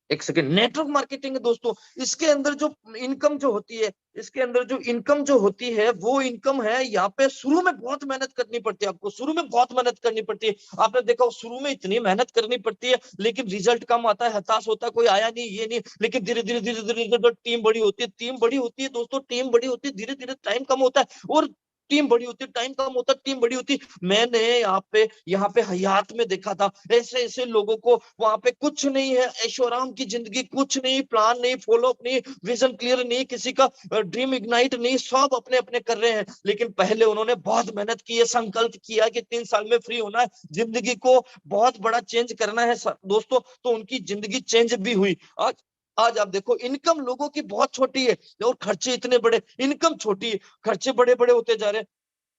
एक सेकंड। नेटवर्क मार्केटिंग है दोस्तों, इसके अंदर जो इनकम जो होती है, इसके अंदर जो इनकम जो होती है, वो इनकम है, यहाँ पे शुरू में बहुत मेहनत करनी पड़ती है आपको, शुरू में बहुत मेहनत करनी पड़ती है। आपने देखा शुरू में इतनी मेहनत करनी पड़ती है, लेकिन रिजल्ट कम आता है, हताश होता है, कोई आया नहीं, ये नहीं। लेकिन धीरे धीरे धीरे धीरे धीरे टीम बड़ी होती है, टीम बड़ी होती है दोस्तों, टीम बड़ी होती है, धीरे धीरे टाइम कम होता है और टीम बड़ी होती है, टाइम कम होता है, टीम बड़ी होती है। मैंने यहाँ पे हयात में देखा था ऐसे ऐसे लोगों को, वहां पे कुछ नहीं है, ऐशोआराम की जिंदगी, कुछ नहीं, प्लान नहीं, फॉलो अप नहीं, विजन क्लियर नहीं, किसी का ड्रीम इग्नाइट नहीं, सब अपने अपने कर रहे हैं। लेकिन पहले उन्होंने बहुत मेहनत की है, संकल्प किया कि 3 साल में फ्री होना है, जिंदगी को बहुत बड़ा चेंज करना है दोस्तों, तो उनकी जिंदगी चेंज भी हुई। आज आज आप देखो इनकम लोगों की बहुत छोटी है और खर्चे इतने बड़े, इनकम छोटी है, खर्चे बड़े बड़े होते जा रहे हैं।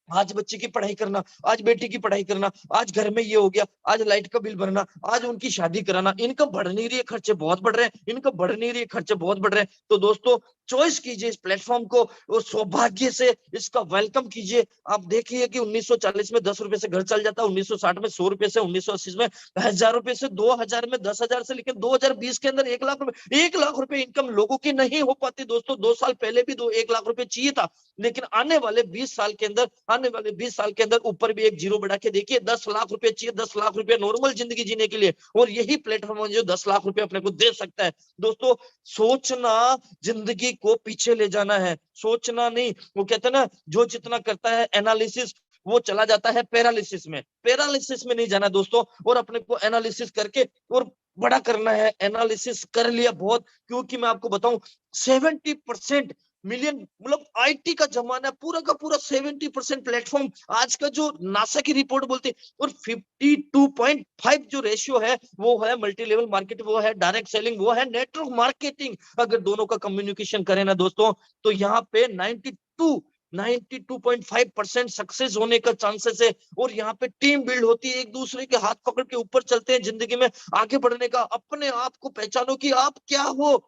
आज बच्चे की पढ़ाई करना, आज बेटी की पढ़ाई करना, आज घर में ये हो गया, आज लाइट का बिल भरना, आज उनकी शादी कराना, इनकम बढ़ नहीं रही है, खर्चे बहुत बढ़ रहे हैं, इनकम बढ़ नहीं रही है, खर्चे बहुत बढ़ रहे हैं। तो दोस्तों चॉइस कीजिए इस प्लेटफॉर्म को और सौभाग्य से इसका वेलकम कीजिए। आप देखिए कि 1940 में 10 रुपए से घर चल जाता, 1960 में 100 रुपए से, 1980 में 1000 रुपए से, 2000 में 10,000 से, लेकिन 2020 के अंदर 1 लाख रुपए, 1 लाख रुपए इनकम लोगों की नहीं हो पाती दोस्तों। 2 साल पहले भी 1 लाख रुपए चाहिए था, लेकिन आने वाले 20 साल के अंदर, आने वाले 20 साल के अंदर ऊपर भी एक जीरो बढ़ा के देखिए, 10 लाख रुपए चाहिए, 10 लाख रुपए नॉर्मल जिंदगी जीने के लिए, और यही प्लेटफॉर्म है जो 10 लाख रुपए अपने को दे सकता है। दोस्तों सोचना जिंदगी को पीछे ले जाना है, सोचना नहीं। वो कहते हैं ना, जो जितना करता है एनालिसिस, वो चला जाता है पैरालिसिस में। पैरालिसिस में नहीं जाना दोस्तों, और अपने को एनालिसिस करके और बड़ा करना है। एनालिसिस कर लिया बहुत, क्योंकि मैं आपको बताऊं 70% मिलियन, मतलब आईटी का जमाना है, पूरा का पूरा 70% प्लेटफॉर्म आज का, जो नासा की रिपोर्ट बोलती है, और 52.5 जो रेशियो है वो है मल्टी लेवल मार्केट, वो है डायरेक्ट सेलिंग, वो है नेटवर्क मार्केटिंग। अगर दोनों का कम्युनिकेशन करें ना दोस्तों, तो यहाँ पे 92.5% सक्सेस होने का चांसेस है। और यहाँ पे टीम बिल्ड होती है, एक दूसरे के हाथ पकड़ के ऊपर चलते हैं जिंदगी में आगे बढ़ने का। अपने आप को पहचानो कि आप क्या हो,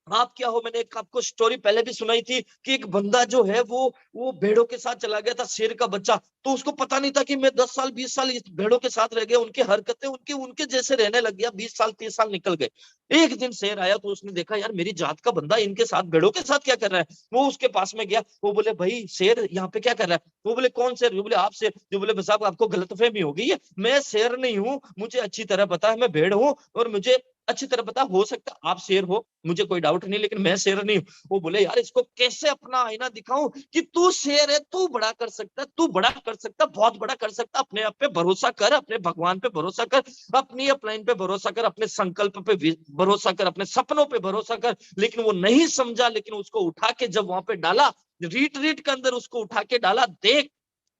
आप क्या हो। मैंने एक आपको स्टोरी पहले भी सुनाई थी कि एक बंदा जो है वो भेड़ों के साथ चला गया था, शेर का बच्चा। तो उसको पता नहीं था कि मैं 10 साल 20 साल इस भेड़ों के साथ रह गया, उनकी हरकतें उनके उनके जैसे रहने लग गया, 20 साल 30 साल निकल गए। एक दिन शेर आया तो उसने देखा, यार मेरी जात का बंदा इनके साथ भेड़ों के साथ क्या कर रहा है। वो उसके पास में गया, वो बोले भाई शेर यहाँ पे क्या कर रहा है। वो बोले कौन शेर, जो बोले आप शेर। जो बोले साहब आपको गलतफहमी हो गई है, मैं शेर नहीं हूँ, मुझे अच्छी तरह पता है मैं भेड़ हूँ, और मुझे अच्छी तरह पता, हो सकता है आप शेर हो, मुझे कोई डाउट नहीं, लेकिन मैं शेर नहीं हूं। वो बोले यार इसको कैसे अपना आईना दिखाऊं कि तू शेर है, तू बड़ा कर सकता है, तू बड़ा कर सकता है, बहुत बड़ा कर सकता है। अपने आप पे भरोसा कर, अपने भगवान पे भरोसा कर, अपनी अपलाइन पे भरोसा कर, अपने संकल्प पे भरोसा कर, अपने सपनों पे भरोसा कर। लेकिन वो नहीं समझा, लेकिन उसको उठा के जब वहां पे डाला, रीट रीट के अंदर उसको उठा के डाला, देख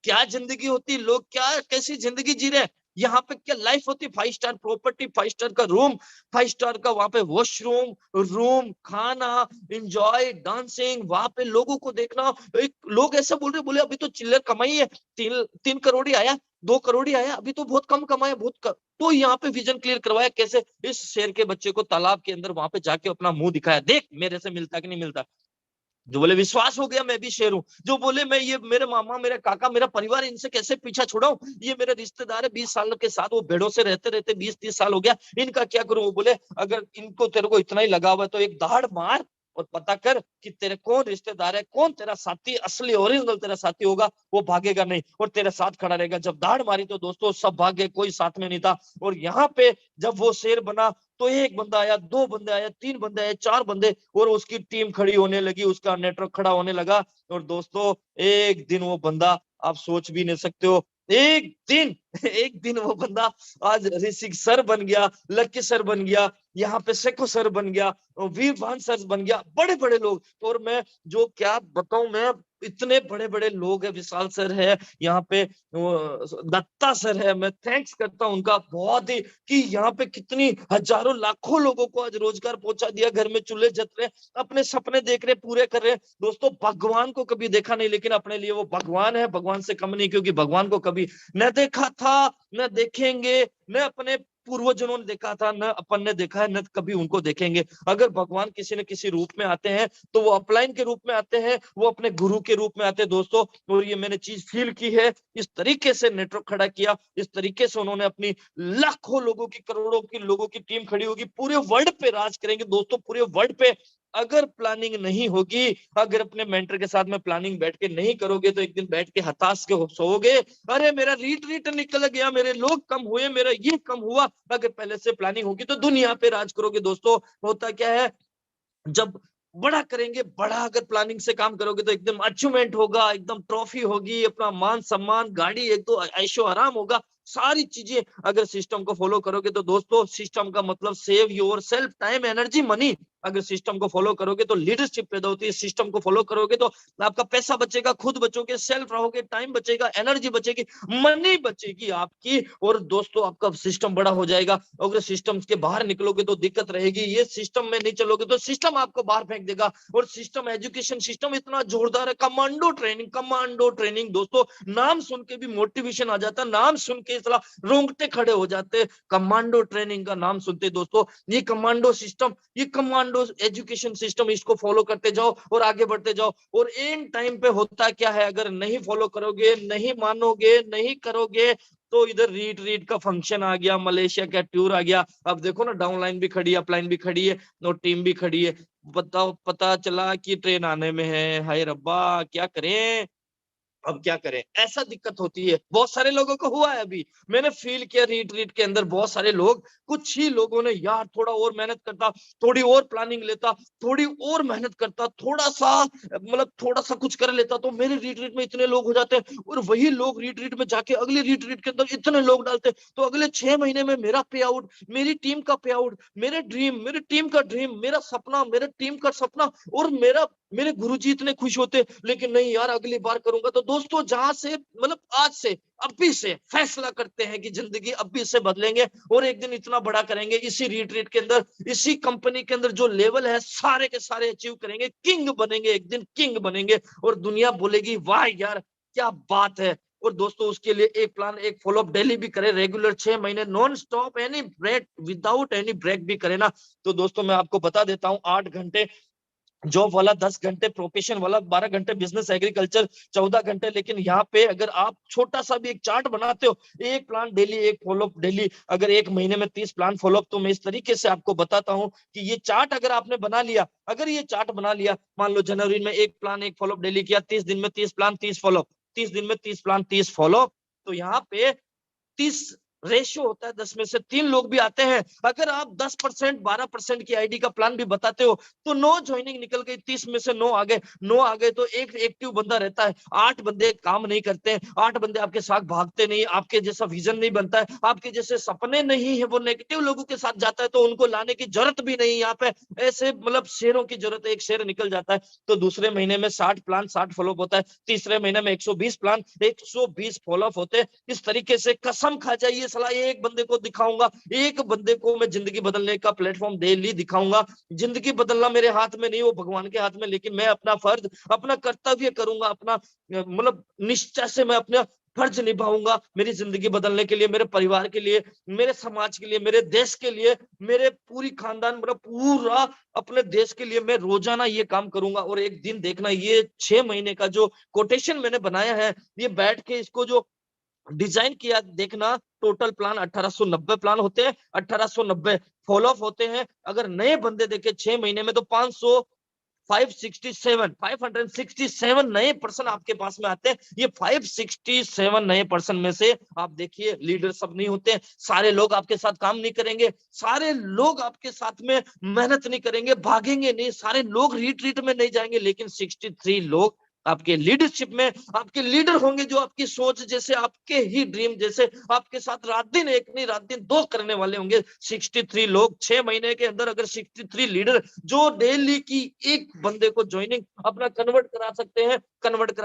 क्या जिंदगी होती, लोग क्या कैसी जिंदगी जी रहे हैं। यहाँ पे क्या लाइफ होती, 5 स्टार प्रॉपर्टी, 5 स्टार का रूम, 5 स्टार का वहां पे वॉशरूम, रूम, खाना, एंजॉय, डांसिंग, वहां पे लोगों को देखना। एक लोग ऐसे बोल रहे, बोले अभी तो चिल्लर कमाई है, 3 करोड़ ही आया, 2 करोड़ ही आया, अभी तो बहुत कम कमाया, तो यहाँ पे विजन क्लियर करवाया कैसे। इस शेर के बच्चे को तालाब के अंदर वहां पे जाके अपना मुंह दिखाया, देख मेरे से मिलता कि नहीं मिलता। जो बोले विश्वास हो गया मैं भी शेर हूं। जो बोले मैं, ये मेरे मामा, मेरे काका, मेरा परिवार, इनसे कैसे पीछा छुड़ाऊं, ये मेरे रिश्तेदार है, 20 साल के साथ वो भेड़ों से रहते रहते 20-30 साल हो गया, इनका क्या करूं। वो बोले अगर इनको तेरे को इतना ही लगा हुआ है तो एक दहाड़ मार और पता कर कि तेरे कौन रिश्तेदार है, कौन तेरा साथी, असली ओरिजिनल तेरा साथी होगा, वो भागेगा नहीं और तेरे साथ खड़ा रहेगा। जब दाढ़ मारी तो दोस्तों सब भागे, कोई साथ में नहीं था। और यहाँ पे जब वो शेर बना तो एक बंदा आया, 2 बंदे आए, 3 बंदे आए, 4 बंदे, और उसकी टीम खड़ी होने लगी, उसका नेटवर्क खड़ा होने लगा। और दोस्तों एक दिन वो बंदा, आप सोच भी नहीं सकते हो, एक दिन एक दिन वो बंदा आज ऋषिक सर बन गया, लक्की सर बन गया, यहाँ पे सेको सर बन गया, वीर भान सर बन गया, बड़े बड़े लोग। और मैं जो क्या बताऊं, मैं इतने बड़े बड़े लोग है, विशाल सर है यहाँ पे, दत्ता सर है, मैं थैंक्स करता हूँ उनका बहुत ही, कि यहाँ पे कितनी हजारों लाखों लोगों को आज रोजगार पहुंचा दिया, घर में चूल्हे जल रहे, अपने सपने देख रहे, पूरे कर रहे। दोस्तों भगवान को कभी देखा नहीं, लेकिन अपने लिए वो भगवान है, भगवान से कम नहीं, क्योंकि भगवान को कभी न देखा था, न देखेंगे, न अपने पूर्वजों ने देखा था, न अपन ने देखा है, न कभी उनको देखेंगे। अगर भगवान किसी न किसी रूप में आते हैं तो वो अपलाइन के रूप में आते हैं, वो अपने गुरु के रूप में आते हैं दोस्तों। और ये मैंने चीज फील की है, इस तरीके से नेटवर्क खड़ा किया, इस तरीके से उन्होंने अपनी लाखों लोगों की, करोड़ों की लोगों की टीम खड़ी होगी, पूरे वर्ल्ड पे राज करेंगे दोस्तों, पूरे वर्ल्ड पे। अगर प्लानिंग नहीं होगी, अगर अपने मेंटर के साथ में प्लानिंग बैठ के नहीं करोगे, तो एक दिन बैठ के हताश के सोओगे, अरे मेरा रीट निकल गया, मेरे लोग कम हुए, मेरा ये कम हुआ। अगर पहले से प्लानिंग होगी तो दुनिया पे राज करोगे दोस्तों। होता क्या है, जब बड़ा करेंगे, बड़ा अगर प्लानिंग से काम करोगे तो एकदम अचीवमेंट होगा, एकदम ट्रॉफी होगी, अपना मान सम्मान, गाड़ी, एक तो ऐशो आराम होगा, सारी चीजें। अगर सिस्टम को फॉलो करोगे तो दोस्तों, सिस्टम का मतलब save your self, time, energy, money. अगर सिस्टम को फॉलो करोगे तो लीडरशिप पैदा होती है, सिस्टम को फॉलो करोगे तो आपका पैसा बचेगा, खुद बचोगे, सेल्फ रहोगे, टाइम बचेगा, एनर्जी बचेगी, मनी बचेगी आपकी, और दोस्तों आपका सिस्टम बड़ा हो जाएगा। अगर सिस्टम के बाहर निकलोगे तो दिक्कत रहेगी, ये सिस्टम में नहीं चलोगे तो सिस्टम आपको बाहर फेंक देगा। और सिस्टम, एजुकेशन सिस्टम इतना जोरदार है, कमांडो ट्रेनिंग दोस्तों, नाम सुन के भी मोटिवेशन आ जाता है, नाम सुन के इसला रोंगटे खड़े हो जाते हैं। कमांडो ट्रेनिंग का नाम सुनते दोस्तों, ये कमांडो सिस्टम, ये कमांडो एजुकेशन सिस्टम, इसको फॉलो करते जाओ और आगे बढ़ते जाओ। और एंड टाइम पे होता क्या है, अगर नहीं फॉलो करोगे, नहीं मानोगे, नहीं करोगे, तो इधर रीट का फंक्शन आ गया, मलेशिया का टूर आ गया। अब देखो ना, डाउनलाइन भी खड़ी है, अपलाइन भी खड़ी है और टीम भी खड़ी है। बताओ, पता चला कि ट्रेन आने में है, हाय रब्बा क्या करें, अब क्या करें, ऐसा दिक्कत होती है। बहुत सारे लोगों को हुआ है, अभी मैंने फील किया रीट के अंदर, बहुत सारे लोग, कुछ ही लोगों ने यार थोड़ा और मेहनत करता, थोड़ी और प्लानिंग लेता, थोड़ी और मेहनत करता, थोड़ा सा मतलब थोड़ा सा कुछ कर लेता, तो मेरे रीट में इतने लोग हो जाते हैं। और वही लोग रीट में जाके अगले रीट के अंदर इतने लोग डालते, तो अगले 6 महीने में मेरा पे आउट, मेरी टीम का पे आउट, मेरे ड्रीम, मेरी टीम का ड्रीम, मेरा सपना, मेरे टीम का सपना, और मेरे गुरुजी इतने खुश होते। लेकिन नहीं यार, अगली बार करूंगा। तो दोस्तों, जहां से मतलब आज से, अभी से फैसला करते हैं कि जिंदगी अभी से बदलेंगे और एक दिन इतना बड़ा करेंगे, इसी रीट्रीट के अंदर, इसी कंपनी के अंदर जो लेवल है सारे के सारे अचीव करेंगे, किंग बनेंगे, एक दिन किंग बनेंगे, और दुनिया बोलेगी वाह यार क्या बात है। और दोस्तों, उसके लिए एक प्लान, एक फॉलोअप डेली भी करे, रेगुलर 6 महीने non stop, any break, without any break भी करे ना। तो दोस्तों, मैं आपको बता देता हूँ, 8 घंटे जॉब वाला, 10 घंटे प्रोफेशन वाला, 12 घंटे बिजनेस एग्रीकल्चर, 14 घंटे। लेकिन यहाँ पे अगर आप छोटा सा भी एक चार्ट बनाते हो, एक प्लान डेली, एक फॉलोअप डेली, अगर एक महीने में 30 प्लान फॉलोअप, तो मैं इस तरीके से आपको बताता हूँ कि ये चार्ट अगर आपने बना लिया, अगर ये चार्ट बना लिया, मान लो जनवरी में एक प्लान, एक फॉलोअप डेली किया, 30 दिन में 30 प्लान, 30 फॉलोअप, 30 दिन में 30 प्लान, 30 फॉलोअप, तो यहाँ पे 30 रेशियो होता है, 10 में से 3 लोग भी आते हैं। अगर आप 10%, 12% की आईडी का प्लान भी बताते हो, तो 9 ज्वाइनिंग निकल गई, 30 में से 9 आ गए, 9 आ गए तो एक एक्टिव बंदा रहता है, 8 बंदे काम नहीं करते हैं, 8 बंदे आपके साथ भागते नहीं, आपके जैसा विजन नहीं बनता है, आपके जैसे सपने नहीं है, वो नेगेटिव लोगों के साथ जाता है, तो उनको लाने की जरूरत भी नहीं। यहाँ पे ऐसे मतलब शेरों की जरूरत है, एक शेर निकल जाता है, तो दूसरे महीने में 60 प्लान, 60 फॉलोअप होता है, तीसरे महीने में 120 प्लान, 120 फॉलोअप होते हैं। इस तरीके से कसम खा जाइए, सलाह एक बंदे को दिखाऊंगा, एक बंदे को मैं जिंदगी बदलने का प्लेटफॉर्म डेली दिखाऊंगा। जिंदगी बदलना मेरे हाथ में नहीं, वो भगवान के हाथ में, लेकिन मैं अपना फर्ज, अपना कर्तव्य करूंगा, अपना मतलब निश्चय से मैं अपना फर्ज निभाऊंगा, मेरी जिंदगी बदलने के लिए, मेरे परिवार के लिए, मेरे समाज के लिए, मेरे देश के लिए, मेरे पूरी खानदान, मतलब पूरा अपने देश के लिए मैं रोजाना ये काम करूंगा। और एक दिन देखना, ये 6 महीने का जो कोटेशन मैंने बनाया है, ये बैठ के इसको जो डिजाइन किया, देखना, टोटल प्लान 1890 प्लान होते हैं, 1890 फॉलोअप होते हैं। अगर नए बंदे देखे 6 महीने में, तो 567 नए पर्सन आपके पास में आते हैं। ये 567 नए पर्सन में से आप देखिए, लीडर सब नहीं होते, सारे लोग आपके साथ काम नहीं करेंगे, सारे लोग आपके साथ में मेहनत नहीं करेंगे, भागेंगे नहीं, सारे लोग रीट्रीट में नहीं जाएंगे, लेकिन 63 लोग आपके लीडरशिप में, आपके लीडर होंगे, जो आपकी सोच जैसे, आपके ही ड्रीम जैसे, आपके साथ रात दिन एक नहीं, रात दिन दो करने वाले होंगे। 63 लोग 6 महीने के अंदर, अगर 63 लीडर जो डेली की एक बंदे को ज्वाइनिंग अपना कन्वर्ट करा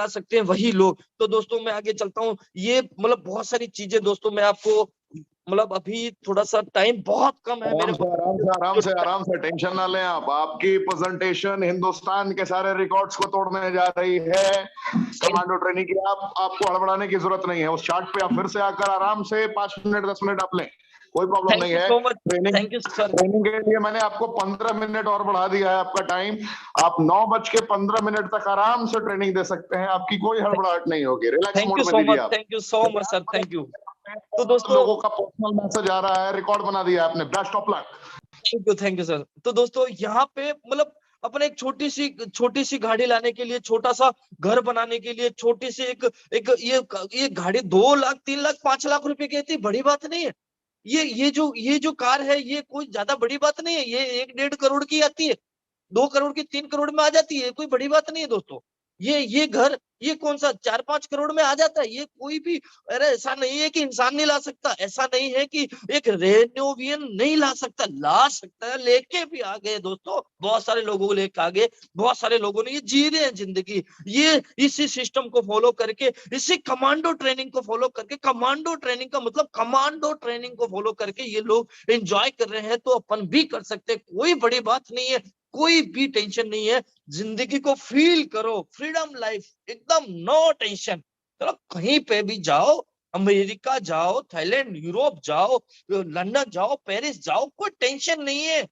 सकते हैं, वही लोग। तो दोस्तों, मैं आगे चलता हूँ, ये मतलब बहुत सारी चीजें दोस्तों, मैं आपको मतलब अभी थोड़ा सा टाइम बहुत कम है मेरे पास। आराम से टेंशन ना लें आप। आपकी प्रेजेंटेशन हिंदुस्तान के सारे रिकॉर्ड्स को तोड़ने जा रही है। कमांडो ट्रेनिंग की आपको हड़बड़ाने की जरूरत नहीं है। उस चार्ट पे आप फिर से आकर आराम से 5 मिनट 10 मिनट आप लें, कोई प्रॉब्लम नहीं है। ट्रेनिंग के लिए मैंने आपको 15 मिनट और बढ़ा दिया है आपका टाइम। आप 9:15 तक आराम से ट्रेनिंग दे सकते हैं, आपकी कोई हड़बड़ाहट नहीं होगी। रिलैक्स मोड में दीजिए आप। Thank you so much sir, thank you. तो दोस्तों, लोगों का पर्सनल मैसेज आ रहा है, रिकॉर्ड बना दिया आपने, best of luck. Thank you sir. तो दोस्तों, यहाँ पे मतलब अपने एक छोटी सी गाड़ी लाने के लिए, छोटा सा घर बनाने के लिए, छोटी सी एक ये गाड़ी 2 लाख 3 लाख 5 लाख रुपए की थी, बड़ी बात नहीं है। ये जो कार है, ये कोई ज्यादा बड़ी बात नहीं है। ये 1-1.5 करोड़ की आती है, 2 करोड़ की, 3 करोड़ में आ जाती है, कोई बड़ी बात नहीं है दोस्तों। ये घर ये कौन सा 4-5 करोड़ में आ जाता है? ये कोई भी, अरे ऐसा नहीं है कि इंसान नहीं ला सकता, ऐसा नहीं है कि एक रेनोवियन नहीं ला सकता है, लेके भी आ गए दोस्तों, बहुत सारे लोगों को लेके आ गए, बहुत सारे लोगों ने ये जी रहे हैं जिंदगी, ये इसी सिस्टम को फॉलो करके, इसी कमांडो ट्रेनिंग को फॉलो करके, कमांडो ट्रेनिंग का मतलब कमांडो ट्रेनिंग को फॉलो करके ये लोग एंजॉय कर रहे हैं, तो अपन भी कर सकते हैं, कोई बड़ी बात नहीं है, कोई भी टेंशन नहीं है, जिंदगी को फील करो, फ्रीडम लाइफ, एकदम नो टेंशन। चलो कहीं पे भी जाओ, अमेरिका जाओ, थाईलैंड, यूरोप जाओ, लंदन जाओ, पेरिस जाओ, कोई टेंशन नहीं है,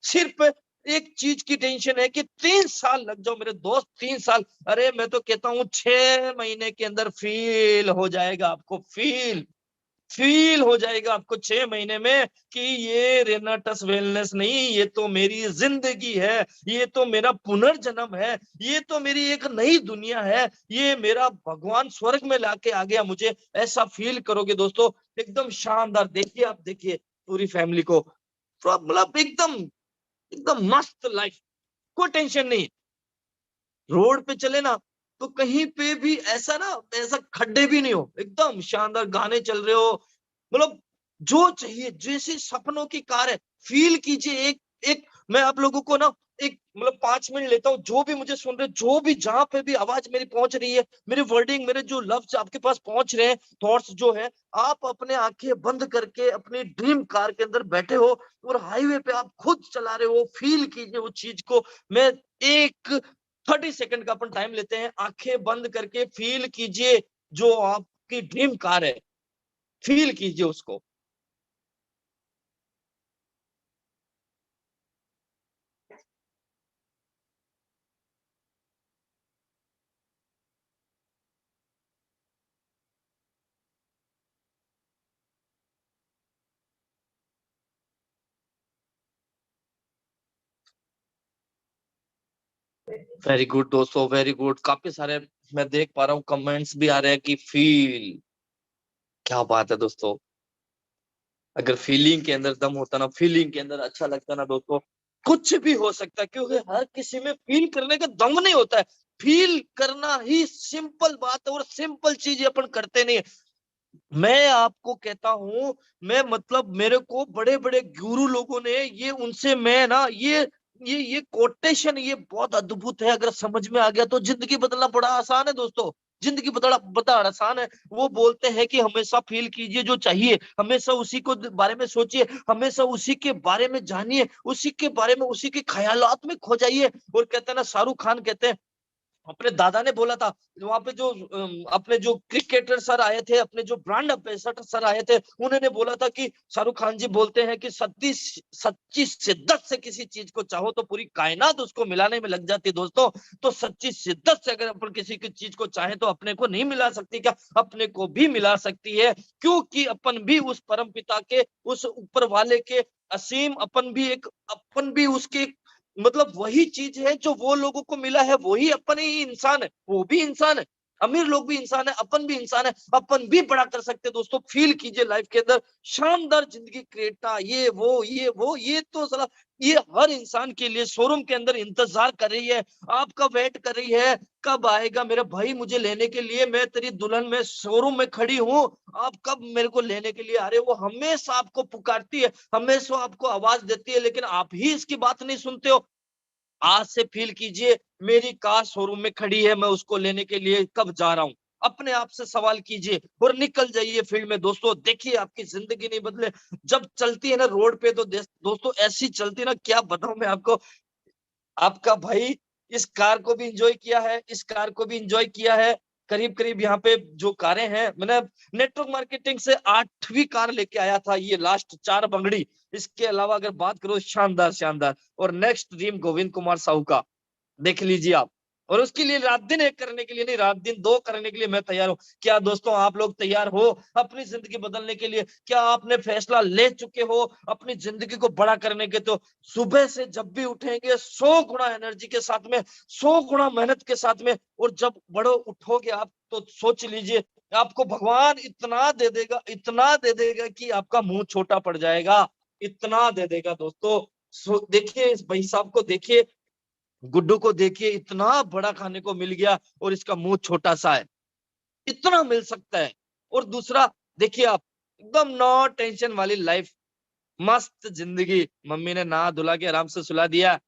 सिर्फ एक चीज की टेंशन है कि 3 साल लग जाओ मेरे दोस्त, 3 साल, अरे मैं तो कहता हूँ 6 महीने के अंदर फील हो जाएगा आपको, फील हो जाएगा आपको 6 महीने में कि ये रेनाटस वेलनेस नहीं, ये तो मेरी जिंदगी है, ये तो मेरा पुनर्जन्म है, ये तो मेरी एक नई दुनिया है, ये मेरा भगवान स्वर्ग में लाके आ गया मुझे, ऐसा फील करोगे दोस्तों, एकदम शानदार। देखिए आप, देखिए पूरी फैमिली को, तो मतलब एकदम एकदम मस्त लाइफ, कोई टेंशन नहीं, रोड पे चले ना तो कहीं पे भी ऐसा ना, ऐसा खड्डे भी नहीं हो, एकदम शानदार गाने चल रहे हो, मतलब जो चाहिए, जैसे सपनों की कार है, फील कीजिए। एक एक मैं आप लोगों को ना एक मतलब 5 मिनट लेता हूँ, जो भी मुझे सुन रहे, जो भी जहां पे भी आवाज मेरी पहुंच रही है, मेरे वर्डिंग, मेरे जो लफ्ज आपके पास पहुंच रहे हैं, थॉट्स जो है, आप अपने आंखें बंद करके अपनी ड्रीम कार के अंदर बैठे हो और हाईवे पे आप खुद चला रहे हो, फील कीजिए वो चीज को। मैं एक 30 सेकंड का अपन टाइम लेते हैं, आंखें बंद करके फील कीजिए जो आपकी ड्रीम कार है, फील कीजिए उसको। वेरी गुड दोस्तों, वेरी गुड, काफी सारे मैं देख पा रहा हूँ कमेंट्स भी आ रहे हैं कि फील, क्या बात है दोस्तों, अगर फीलिंग के अंदर दम होता ना, फीलिंग के अंदर अच्छा लगता ना दोस्तों, कुछ भी हो सकता है, क्योंकि हर किसी में फील करने का दम नहीं होता है, फील करना ही सिंपल बात है, और सिंपल चीज अपन करते नहीं है। मैं आपको कहता हूं, मैं मतलब मेरे को बड़े बड़े गुरु लोगों ने, ये उनसे मैं ना ये कोटेशन ये बहुत अद्भुत है, अगर समझ में आ गया तो जिंदगी बदलना बड़ा आसान है दोस्तों, जिंदगी बदलना बड़ा आसान है। वो बोलते हैं कि हमेशा फील कीजिए जो चाहिए, हमेशा उसी को बारे में सोचिए, हमेशा उसी के बारे में जानिए, उसी के बारे में, उसी के ख्यालात में खो जाइए। और कहते हैं ना, शाहरुख खान कहते हैं, अपने दादा ने बोला था, वहां पे जो अपने जो क्रिकेटर सर आए थे, अपने जो ब्रांड एम्बेसडर सर आए थे, उन्होंने बोला था कि शाहरुख खान जी बोलते हैं कि सच्ची सच्ची शिद्दत से किसी चीज को चाहो तो पूरी कायनात उसको मिलाने में लग जाती है दोस्तों। तो सच्ची शिद्दत से अगर अपन किसी की चीज को चाहे तो अपने को नहीं मिला सकती क्या? अपने को भी मिला सकती है, क्योंकि अपन भी उस परम पिता के, उस ऊपर वाले के असीम, अपन भी उसके मतलब वही चीज है जो वो लोगों को मिला है, वही अपन ही इंसान है, वो भी इंसान है, अमीर लोग भी इंसान है, अपन भी इंसान है, अपन भी बड़ा कर सकते हैं दोस्तों। फील कीजिए लाइफ के अंदर शानदार जिंदगी, क्रेटा, ये वो ये तो साला, ये हर इंसान के लिए शोरूम के अंदर इंतजार कर रही है, आपका वेट कर रही है, कब आएगा मेरा भाई मुझे लेने के लिए, मैं तेरी दुल्हन में शोरूम में खड़ी हूँ, आप कब मेरे को लेने के लिए आ रहे हो? वो हमेशा आपको पुकारती है, हमेशा आपको आवाज देती है, लेकिन आप ही इसकी बात नहीं सुनते हो। आज से फील कीजिए, मेरी कार शोरूम में खड़ी है, मैं उसको लेने के लिए कब जा रहा हूँ? अपने आप से सवाल कीजिए और निकल जाइए फील्ड में दोस्तों। देखिए आपकी जिंदगी नहीं बदले, जब चलती है ना रोड पे, तो दोस्तों ऐसी चलती है ना, क्या बताऊं मैं आपको। आपका भाई इस कार को भी इंजॉय किया है, इस कार को भी इंजॉय किया है, करीब करीब यहाँ पे जो कारें हैं, मैंने नेटवर्क मार्केटिंग से 8वीं कार लेके आया था, ये लास्ट 4 बंगड़ी। इसके अलावा अगर बात करो, शानदार शानदार। और नेक्स्ट ड्रीम गोविंद कुमार साहू का, देख लीजिए आप। और उसके लिए रात दिन एक करने के लिए नहीं, रात दिन 2 करने के लिए मैं तैयार हूँ। क्या दोस्तों आप लोग तैयार हो अपनी जिंदगी बदलने के लिए? क्या आपने फैसला ले चुके हो अपनी जिंदगी को बड़ा करने के? तो सुबह से जब भी उठेंगे 100 गुना एनर्जी के साथ में, 100 गुना मेहनत के साथ में, और जब बड़ो उठोगे आप तो सोच लीजिए, आपको भगवान इतना दे देगा, इतना दे देगा कि आपका मुंह छोटा पड़ जाएगा, इतना दे देगा दोस्तों। देखिए इस भाई साहब को देखिए, गुड्डू को देखिए इतना बड़ा खाने को मिल गया और इसका मुंह छोटा सा है, इतना मिल सकता है। और दूसरा देखिए आप, एकदम नो टेंशन वाली लाइफ, मस्त जिंदगी। मम्मी ने नहा धुला के आराम से सुला दिया,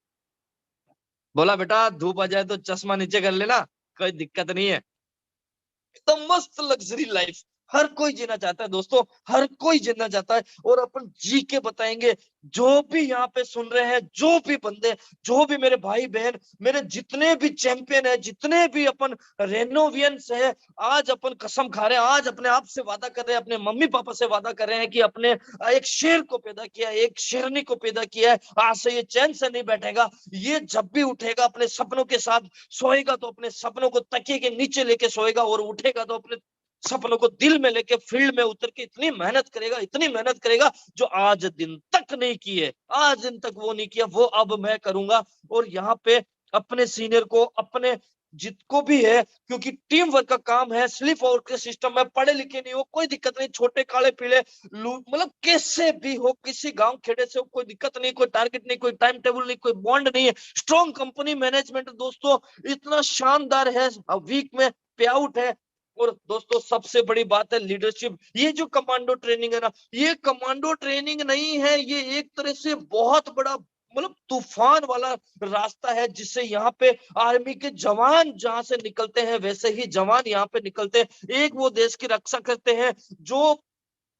बोला बेटा धूप आ जाए तो चश्मा नीचे कर लेना, कोई दिक्कत नहीं है। एकदम मस्त लग्जरी लाइफ हर कोई जीना चाहता है दोस्तों, हर कोई जीना चाहता है। और अपन जी के बताएंगे, जो भी यहाँ पे सुन रहे हैं, जो भी बंदे, जो भी मेरे भाई बहन, मेरे जितने भी चैंपियन है, जितने भी अपन रेनोवियंस है, आज अपन कसम खा रहे हैं, आज अपने आप से वादा कर रहे हैं, अपने मम्मी पापा से वादा कर रहे हैं कि अपने एक शेर को पैदा किया है, एक शेरनी को पैदा किया है। आज से ये चैन से नहीं बैठेगा, ये जब भी उठेगा अपने सपनों के साथ सोएगा तो अपने सपनों को तकिए के नीचे लेके सोएगा, और उठेगा तो अपने सपनों को दिल में लेके फील्ड में उतर के इतनी मेहनत करेगा, इतनी मेहनत करेगा जो आज दिन तक नहीं की है, आज दिन तक वो नहीं किया, वो अब मैं करूंगा। और यहाँ पे अपने सीनियर को, अपने जितको भी है, क्योंकि टीम वर्क का काम है, स्लिप आउट के सिस्टम में, पढ़े लिखे नहीं हो कोई दिक्कत नहीं, छोटे काले पीले मतलब कैसे भी हो, किसी गांव खेड़े से हो कोई दिक्कत नहीं, कोई टारगेट नहीं, कोई टाइम टेबल नहीं, कोई बॉन्ड नहीं है, स्ट्रॉन्ग कंपनी मैनेजमेंट दोस्तों इतना शानदार है, वीक में पे आउट है। और दोस्तों सबसे बड़ी बात है लीडरशिप। ये जो कमांडो ट्रेनिंग है ना, ये कमांडो ट्रेनिंग नहीं है, ये एक तरह से बहुत बड़ा मतलब तूफान वाला रास्ता है, जिससे यहाँ पे आर्मी के जवान जहां से निकलते हैं वैसे ही जवान यहाँ पे निकलते हैं। एक वो देश की रक्षा करते हैं जो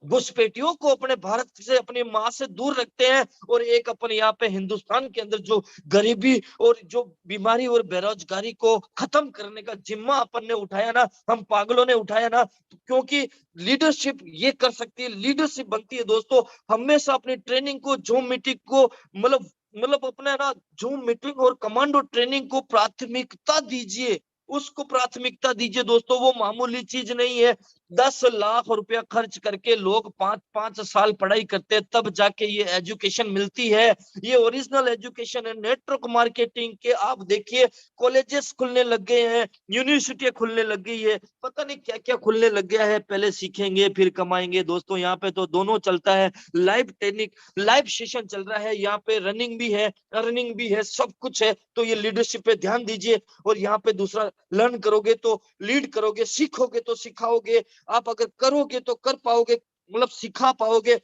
घुसपैठियों को अपने भारत से, अपनी माँ से दूर रखते हैं, और एक अपन यहाँ पे हिंदुस्तान के अंदर जो गरीबी और जो बीमारी और बेरोजगारी को खत्म करने का जिम्मा अपन ने उठाया ना, हम पागलों ने उठाया ना, क्योंकि लीडरशिप ये कर सकती है, लीडरशिप बनती है दोस्तों। हमेशा अपनी ट्रेनिंग को, जूम मीटिंग को, मतलब अपना ना जूम मीटिंग और कमांडो ट्रेनिंग को प्राथमिकता दीजिए, उसको प्राथमिकता दीजिए दोस्तों, वो मामूली चीज नहीं है। 10 लाख रुपया खर्च करके लोग 5-5 साल पढ़ाई करते हैं, तब जाके ये एजुकेशन मिलती है, ये ओरिजिनल एजुकेशन है। नेटवर्क मार्केटिंग के आप देखिए कॉलेजेस खुलने लग गए हैं, यूनिवर्सिटियां खुलने लग गई है, पता नहीं क्या क्या खुलने लग गया है, पहले सीखेंगे फिर कमाएंगे दोस्तों। यहाँ पे तो दोनों चलता है, लाइव ट्रेनिंग, लाइव सेशन चल रहा है, यहाँ पे रनिंग भी है, अर्निंग भी है, सब कुछ है। तो ये लीडरशिप पे ध्यान दीजिए। और यहाँ पे दूसरा, लर्न करोगे तो लीड करोगे, सीखोगे तो सिखाओगे, आप अगर करोगे तो कर पाओगे, मतलब सिखा पाओगे।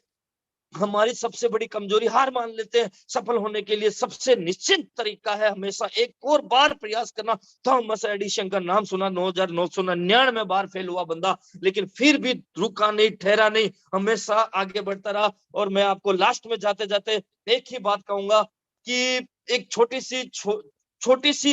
हमारी सबसे बड़ी कमजोरी, हार मान लेते हैं। सफल होने के लिए सबसे निश्चित तरीका है हमेशा एक और बार प्रयास करना। थॉमस एडिसन का नाम सुना, 9,999 बार फेल हुआ बंदा, लेकिन फिर भी रुका नहीं, ठहरा नहीं, हमेशा आगे बढ़ता रहा। और मैं आपको लास्ट में जाते जाते एक ही बात कहूंगा कि एक छोटी सी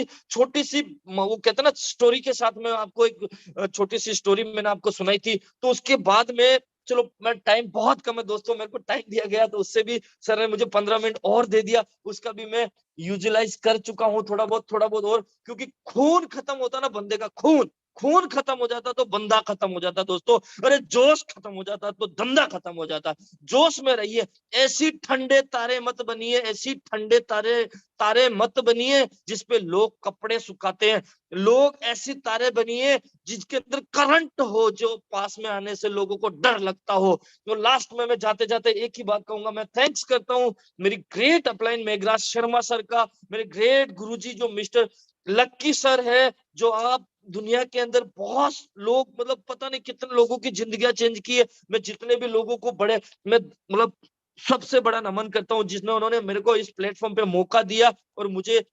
वो कहते हैं ना स्टोरी के साथ, में आपको एक छोटी सी स्टोरी मैंने आपको सुनाई थी, तो उसके बाद में, चलो मैं, टाइम बहुत कम है दोस्तों, मेरे को टाइम दिया गया तो उससे भी सर ने मुझे 15 मिनट और दे दिया, उसका भी मैं यूटिलाइज कर चुका हूँ थोड़ा बहुत और। क्योंकि खून खत्म होता ना बंदे का, खून खून खत्म हो जाता तो बंदा खत्म हो जाता दोस्तों। अरे जोश खत्म हो जाता तो धंधा खत्म हो जाता। जोश में रहिए, ऐसी ठंडे तारे मत बनिए, ऐसी ठंडे तारे तारे मत बनिए जिसपे लोग कपड़े सुखाते हैं। लोग ऐसी तारे बनिए जिसके अंदर करंट हो, जो पास में आने से लोगों को डर लगता हो। तो लास्ट में मैं जाते जाते एक ही बात कहूंगा, मैं थैंक्स करता हूँ मेरी great upline Meghraj Sharma sir का, मेरे ग्रेट गुरुजी जो मिस्टर लक्की सर है, जो आप दुनिया के अंदर बहुत लोग, मतलब पता नहीं कितने लोगों की जिंदगियां चेंज की है। मैं जितने भी लोगों को बड़े, मैं मतलब सबसे बड़ा नमन करता हूँ जिसने, उन्होंने मेरे को इस प्लेटफॉर्म पे मौका दिया और मुझे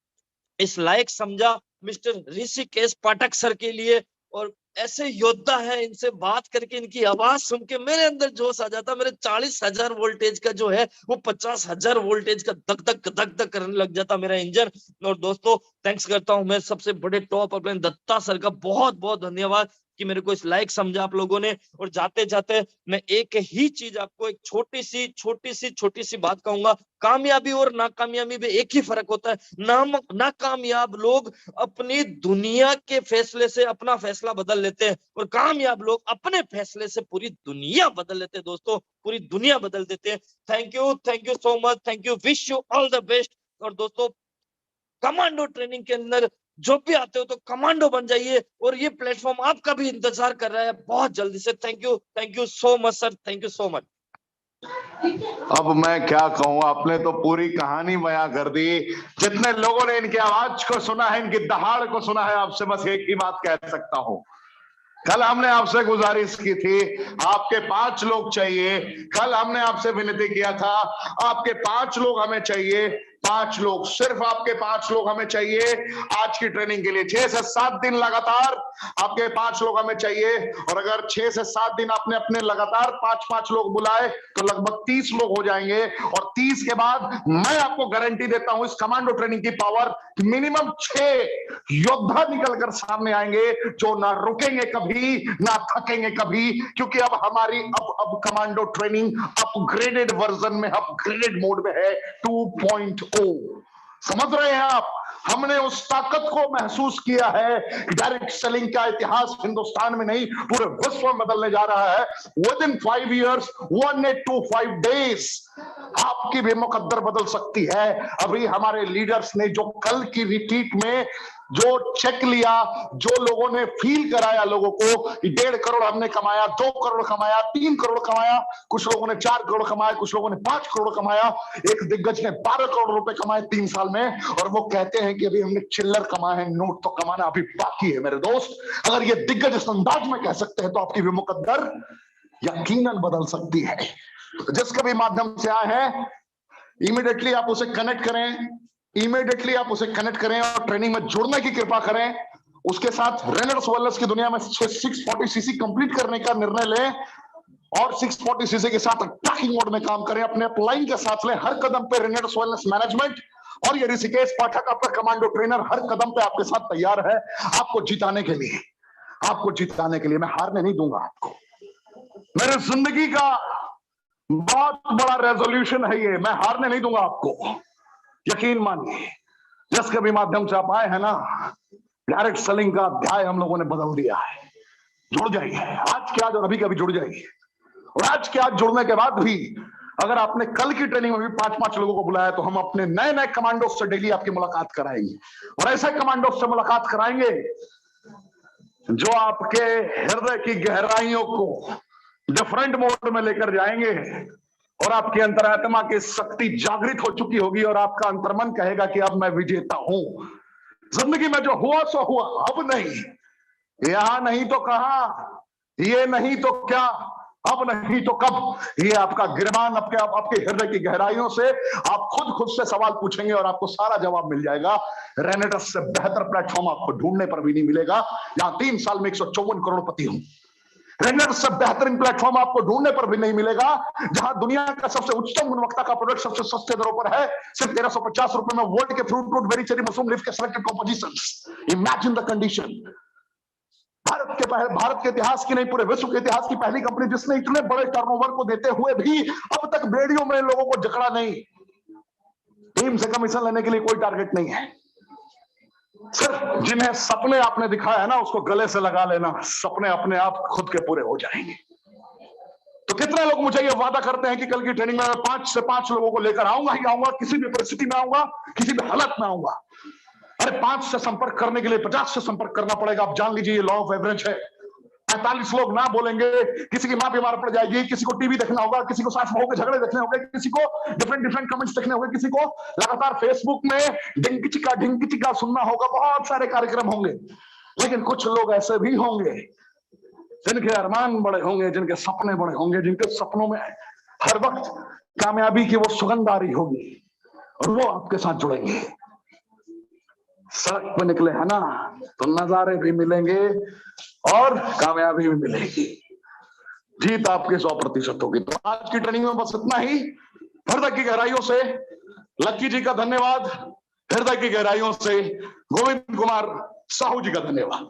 इस लायक समझा। मिस्टर ऋषिकेश पाठक सर के लिए, और ऐसे योद्धा है, इनसे बात करके, इनकी आवाज सुन के मेरे अंदर जोश आ जाता। मेरे 40,000 वोल्टेज का जो है वो 50,000 वोल्टेज का धक धक करने लग जाता मेरा इंजन। और दोस्तों थैंक्स करता हूँ मैं सबसे बड़े टॉप अपने दत्ता सर का, बहुत बहुत धन्यवाद कि मेरे को इस लायक समझा आप लोगों ने। और जाते जाते मैं एक ही चीज आपको, एक छोटी सी बात कहूंगा, कामयाबी और नाकामयाबी में एक ही फर्क होता है। नाकामयाब लोग अपनी दुनिया के फैसले से अपना फैसला बदल लेते हैं, और कामयाब लोग अपने फैसले से पूरी दुनिया बदल लेते हैं दोस्तों, पूरी दुनिया बदल देते हैं। Thank you so much, thank you, wish you all the best. और दोस्तों कमांडो ट्रेनिंग के अंदर जो भी आते हो तो कमांडो बन जाइए, और ये प्लेटफॉर्म आपका भी इंतजार कर रहा है बहुत जल्दी से। Thank you so much sir, thank you so much. अब मैं क्या कहूं, आपने तो पूरी कहानी बयां कर दी। जितने लोगों ने इनकी आवाज को सुना है, इनकी दहाड़ को सुना है, आपसे बस एक ही बात कह सकता हूं। कल हमने आपसे गुजारिश की थी, आपके 5 लोग चाहिए। कल हमने आपसे विनती किया था, आपके 5 लोग हमें चाहिए। 5 लोग, सिर्फ आपके 5 लोग हमें चाहिए आज की ट्रेनिंग के लिए। 6 से 7 दिन लगातार आपके 5 लोग हमें चाहिए। और अगर 6 से 7 दिन आपने अपने लगातार 5-5 लोग बुलाए तो लगभग 30 लोग हो जाएंगे। और 30 के बाद मैं आपको गारंटी देता हूं इस कमांडो ट्रेनिंग की पावर, मिनिमम 6 योद्धा निकलकर सामने आएंगे जो ना रुकेंगे कभी, ना थकेंगे कभी। क्योंकि अब हमारी अब कमांडो ट्रेनिंग अपग्रेडेड वर्जन में, अपग्रेडेड मोड में है, 2.0। समझ रहे हैं आप? हमने उस ताकत को महसूस किया है। डायरेक्ट सेलिंग का इतिहास हिंदुस्तान में नहीं, पूरे विश्व में बदलने जा रहा है। विद इन 5 years, 1825 days आपकी भी मुकद्दर बदल सकती है। अभी हमारे लीडर्स ने जो कल की रिट्रीट में जो चेक लिया, जो लोगों ने फील कराया लोगों को, 1.5 करोड़ हमने कमाया, 2 करोड़ कमाया, 3 करोड़ कमाया, कुछ लोगों ने 4 करोड़ कमाया, कुछ लोगों ने 5 करोड़ कमाया। एक दिग्गज ने 12 करोड़ रुपए कमाए 3 साल में, और वो कहते हैं कि अभी हमने चिल्लर कमाए हैं, नोट तो कमाना अभी बाकी है। मेरे दोस्त, अगर ये दिग्गज इस अंदाज में कह सकते हैं तो आपकी भी मुकद्दर यकीनन बदल सकती है। जिसके भी माध्यम से आए हैं, इमीडिएटली आप उसे कनेक्ट करें, इमीडिएटली आप उसे कनेक्ट करें और ट्रेनिंग में जुड़ने की कृपा करें। उसके साथ रेनर्स वेलनेस की दुनिया में 640 सीसी कंप्लीट करने का निर्णय लें और 640 सीसी के साथ अटैकिंग मोड में काम करें। अपने अपलाइन के साथ लें हर कदम पे रेनर्स वेलनेस मैनेजमेंट। और ये ऋषिकेश पाठक, आपका कमांडो ट्रेनर, हर कदम पे आपके साथ तैयार है आपको जिताने के लिए, आपको जिताने के लिए। मैं हारने नहीं दूंगा आपको। मेरे जिंदगी का बहुत बड़ा रेजोल्यूशन है ये, मैं हारने नहीं दूंगा आपको, यकीन मानिए। जिसके भी माध्यम से आप आए हैं ना, डायरेक्ट सेलिंग का अध्याय हम लोगों ने बदल दिया है। जुड़ जाइए आज के आज और अभी के अभी जुड़ जाइए। और आज के आज जुड़ने के बाद भी अगर आपने कल की ट्रेनिंग में भी 5-5 लोगों को बुलाया तो हम अपने नए नए कमांडो से डेली आपकी मुलाकात कराएंगे। और ऐसे कमांडो से मुलाकात कराएंगे जो आपके हृदय की गहराइयों को डिफरेंट मोड में लेकर जाएंगे और आपकी अंतरात्मा की शक्ति जागृत हो चुकी होगी और आपका अंतर्मन कहेगा कि अब मैं विजेता हूं। जिंदगी में जो हुआ सो हुआ, अब नहीं, यहां नहीं तो कहां, ये नहीं तो क्या, अब नहीं तो कब। ये आपका गिरबान आपके हृदय की गहराइयों से आप खुद से सवाल पूछेंगे और आपको सारा जवाब मिल जाएगा। रेनेटस से बेहतर प्लेटफॉर्म आपको ढूंढने पर भी नहीं मिलेगा। यहां 3 साल में 154 करोड़पति हूं। रेनेटस से बेहतरीन प्लेटफॉर्म आपको ढूंढने पर भी नहीं मिलेगा, जहां दुनिया का सबसे उच्चतम गुणवत्ता का प्रोडक्ट सबसे सस्ते दरों पर है, सिर्फ 1350 रुपए में वर्ल्ड के fruit berry cherry mushroom leaf के selected compositions. Imagine the condition. Bharat के इतिहास की नहीं, पूरे विश्व के इतिहास की पहली कंपनी जिसने इतने बड़े टर्नओवर को देते हुए भी अब तक बेड़ियों में लोगों को जकड़ा नहीं। टीम से कमीशन लेने के लिए कोई टारगेट नहीं है। सिर्फ जिन्हें सपने आपने दिखाया है ना, उसको गले से लगा लेना, सपने अपने आप खुद के पूरे हो जाएंगे। तो कितने लोग मुझे ये वादा करते हैं कि कल की ट्रेनिंग में 5 से 5 लोगों को लेकर आऊंगा ही आऊंगा, किसी भी परिस्थिति में आऊंगा, किसी भी हालत में आऊंगा। अरे 5 से संपर्क करने के लिए 50 से संपर्क करना पड़ेगा। आप जान लीजिए ये लॉ ऑफ एवरेज है। 45 लोग ना बोलेंगे, किसी की मां बीमार पड़ जाएगी, किसी को टीवी देखना होगा, किसी को सास बहू के झगड़े देखने होंगे, किसी को डिफरेंट कमेंट्स देखने होंगे, किसी को लगातार फेसबुक में ढिंकी चिका सुनना होगा। बहुत सारे कार्यक्रम होंगे, लेकिन कुछ लोग ऐसे भी होंगे जिनके अरमान बड़े होंगे, जिनके सपने बड़े होंगे, जिनके सपनों में हर वक्त कामयाबी की वो सुगंध आ रही होगी और वो आपके साथ जुड़ेंगे। सड़क पे निकले है ना तो नजारे भी मिलेंगे और कामयाबी भी मिलेगी। जीत आपके 100% होगी। तो आज की ट्रेनिंग में बस इतना ही। हृदय की गहराइयों से लक्की जी का धन्यवाद, हृदय की गहराइयों से गोविंद कुमार साहू जी का धन्यवाद।